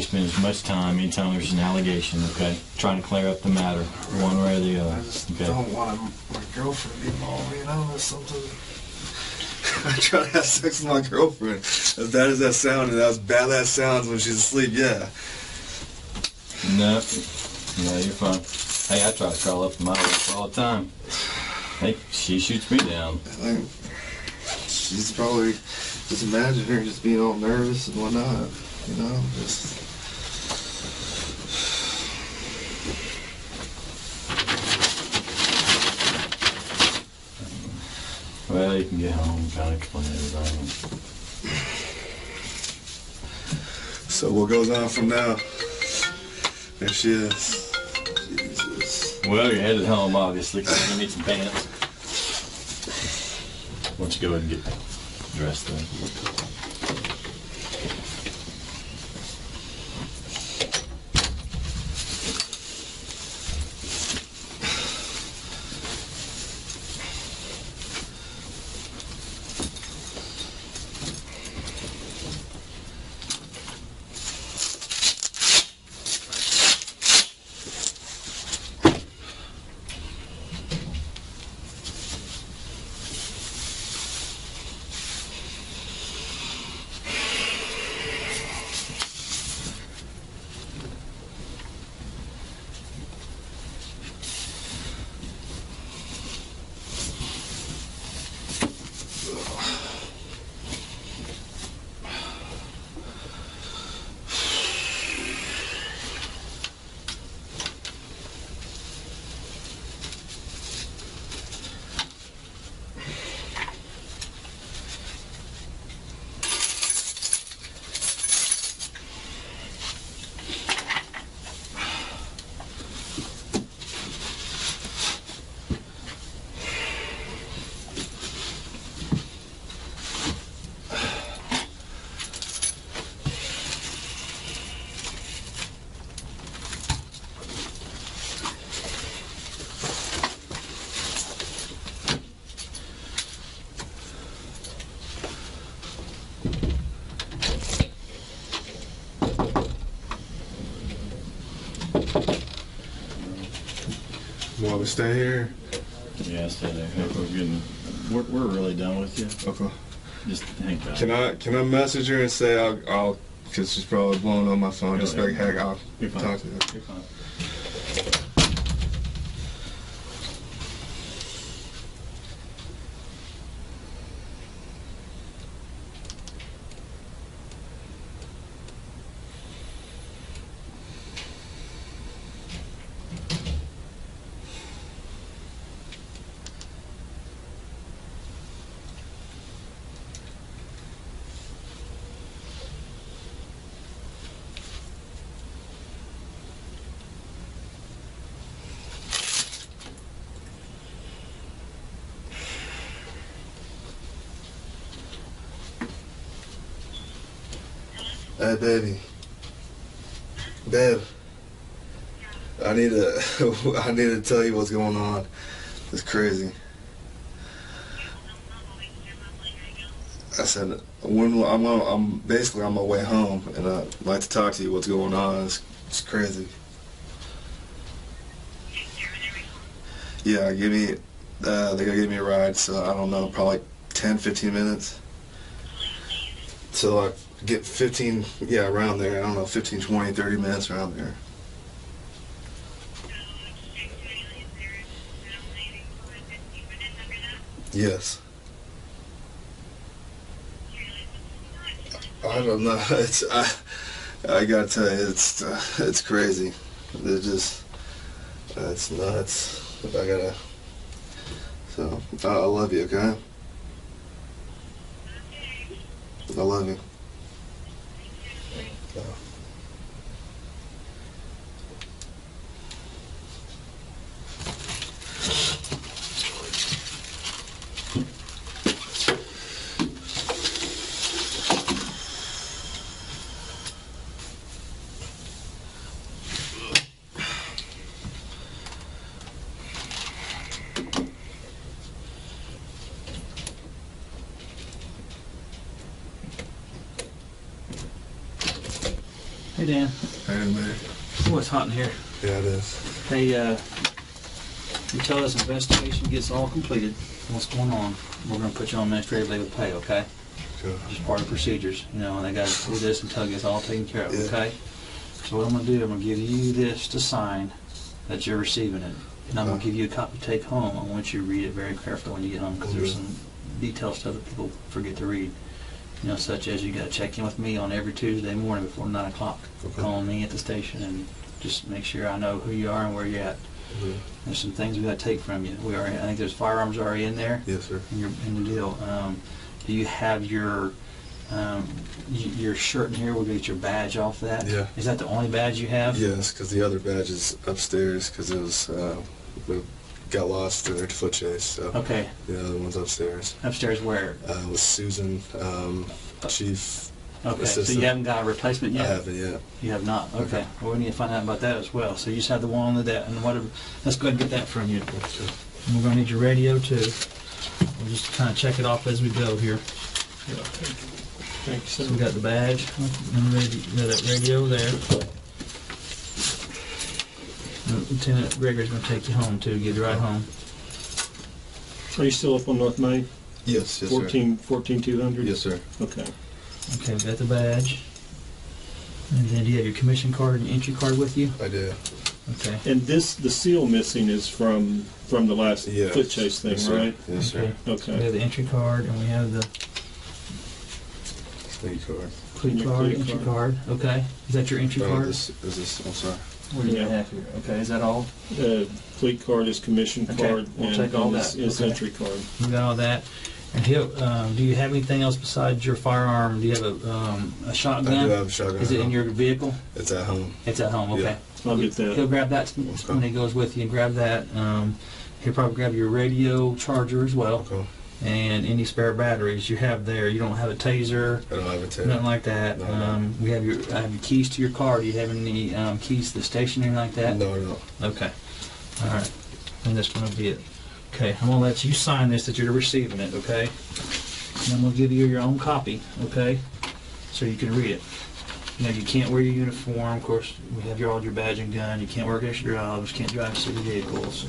spend as much time anytime there's an allegation, okay, trying to clear up the matter, one way or the other. I just Okay. don't want my girlfriend to be involved. You know, that's something. I try to have sex with my girlfriend. As bad as that sounds, and as bad that sounds when she's asleep, yeah. No, you're fine. Hey, I try to crawl up to my wife all the time. Hey, she shoots me down. Like, she's probably just imagine her just being all nervous and whatnot. You know, just. Well, you can get home and kind of explain everything. So what goes on from now? There she is. Jesus. Well, you're headed home, obviously, because you need some pants. Why don't you go ahead and get dressed then? Want me to stay here? Yeah, stay there. Hey, we're really done with you. Okay. Just hang back. Can I message her and say I'll because she's probably blowing on my phone. Go Just ahead. like heck, I'll You're fine. talk to her. You're fine. Hey, baby. Babe. I need to tell you what's going on. It's crazy. I said when I'm basically on my way home, and I'd like to talk to you. What's going on? It's crazy. Yeah, they gotta give me a ride. So I don't know, probably 10, 15 minutes. So I get 15, yeah, around there. I don't know, 15, 20, 30 minutes around there. Yes. I don't know. I gotta tell you, it's crazy. It's nuts. So I love you, okay? I love you. Hey, Dan. Hey, man. Oh, it's hot in here. Yeah, it is. Hey, until this investigation gets all completed, what's going on, we're going to put you on administrative leave of pay, okay? Sure. Just part of the procedures, you know, and they got to do this until it gets all taken care of, Yeah. okay? So what I'm going to do, I'm going to give you this to sign that you're receiving it. And I'm going to give you a copy to take home. I want you to read it very carefully when you get home because there's some detailed stuff that people forget to read. You know, such as you got to check in with me on every Tuesday morning before 9 o'clock. Okay. Call me at the station and just make sure I know who you are and where you're at. There's some things we got to take from you. I think there's firearms already in there. Yes, sir. In the deal. Do you have your shirt in here? We'll get your badge off that. Yeah. Is that the only badge you have? Yes, because the other badge is upstairs because it was we got lost during the foot chase. So Okay. the other one's upstairs. Upstairs where? With Susan, chief. Okay. assistant. So you haven't got a replacement yet? I haven't yet. You have not. Okay. Well, we need to find out about that as well. So you just have the one on the and whatever. Let's go ahead and get that from you. And we're going to need your radio too. We'll just kind of check it off as we go here. Thanks. So we got the badge and that radio there. Lieutenant Gregory's going to take you home too, get you right home. Are you still up on North Main? Yes, yes, 14200? sir. Yes, sir. Okay. Okay, we got the badge. And then do you have your commission card and your entry card with you? I do. Okay. And the seal missing is from the last Yes. foot chase thing, Yes, sir. right? Yes, sir. So we Okay. have the entry card and we have the Thank you, card. plea Your card, plea entry card. card. Okay. Is that your entry card? Is this? I'm sorry. What do you have here? Okay, is that all? Fleet card is commission Okay, card, we'll and take all his that. is Okay. entry card. We got all that. And do you have anything else besides your firearm? Do you have a shotgun? I do have a shotgun. Is it in your vehicle? It's at home. It's at home. Okay. Yeah. I'll get He'll that. grab that when he goes with you and grab that. He'll probably grab your radio charger as well, Okay. and any spare batteries you have there. You don't have a taser, I don't have a tape. nothing like that. No. I have your keys to your car. Do you have any keys to the station or anything like that? No. Okay. All right. And that's going to be it. Okay. I'm going to let you sign this that you're receiving it. Okay. And I'm going to give you your own copy. Okay. So you can read it. You know, you can't wear your uniform. Of course, we have all your badge and gun. You can't work extra jobs. Can't drive city vehicles.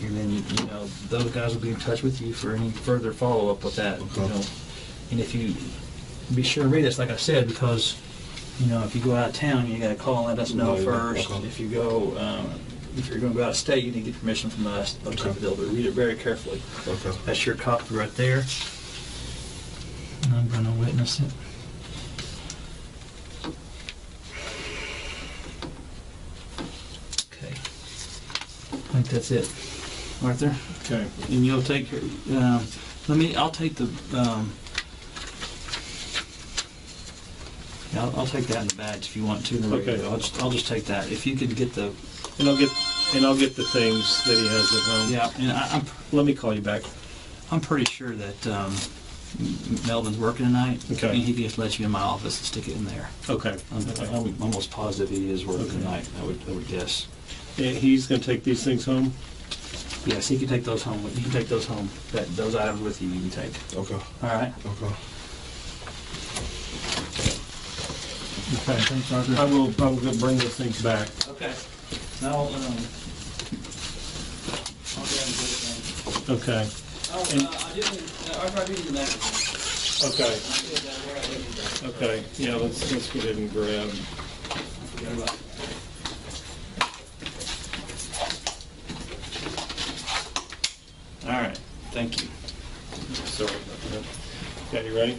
And then, you know, those guys will be in touch with you for any further follow-up with that. You know, and if you be sure to read this, like I said, because you know, if you go out of town, you got to call and let us know Right, first. okay. If you go, if you're going to go out of state, you need to get permission from us. Those type of deal, but read it very carefully. Okay. That's your copy right there. And I'm going to witness it. Okay. I think that's it. Arthur? Okay. And you'll take, I'll take the, yeah, I'll take that in the badge if you want to. Okay. I'll just take that. If you could get the, And I'll get the things that he has at home. yeah, and I'm Let me call you back. I'm pretty sure that Melvin's working tonight. Okay. And he can just let you in my office and stick it in there. Okay. I'm almost positive he is working Okay. tonight. I would guess. And he's going to take these things home? Yes, he can take those home. You can take those home. Those items with you, you can take. Okay. All right. Okay. Okay. Thanks, Arthur. I will go bring those things back. Okay. Now, I'll grab and get it done. Okay. Oh, I didn't. Arthur, I didn't do that. Okay. I did that where I didn't do that. Okay. Yeah, let's go ahead and grab. I forgot about it. All right. Thank you. Sorry about that. Okay, you ready?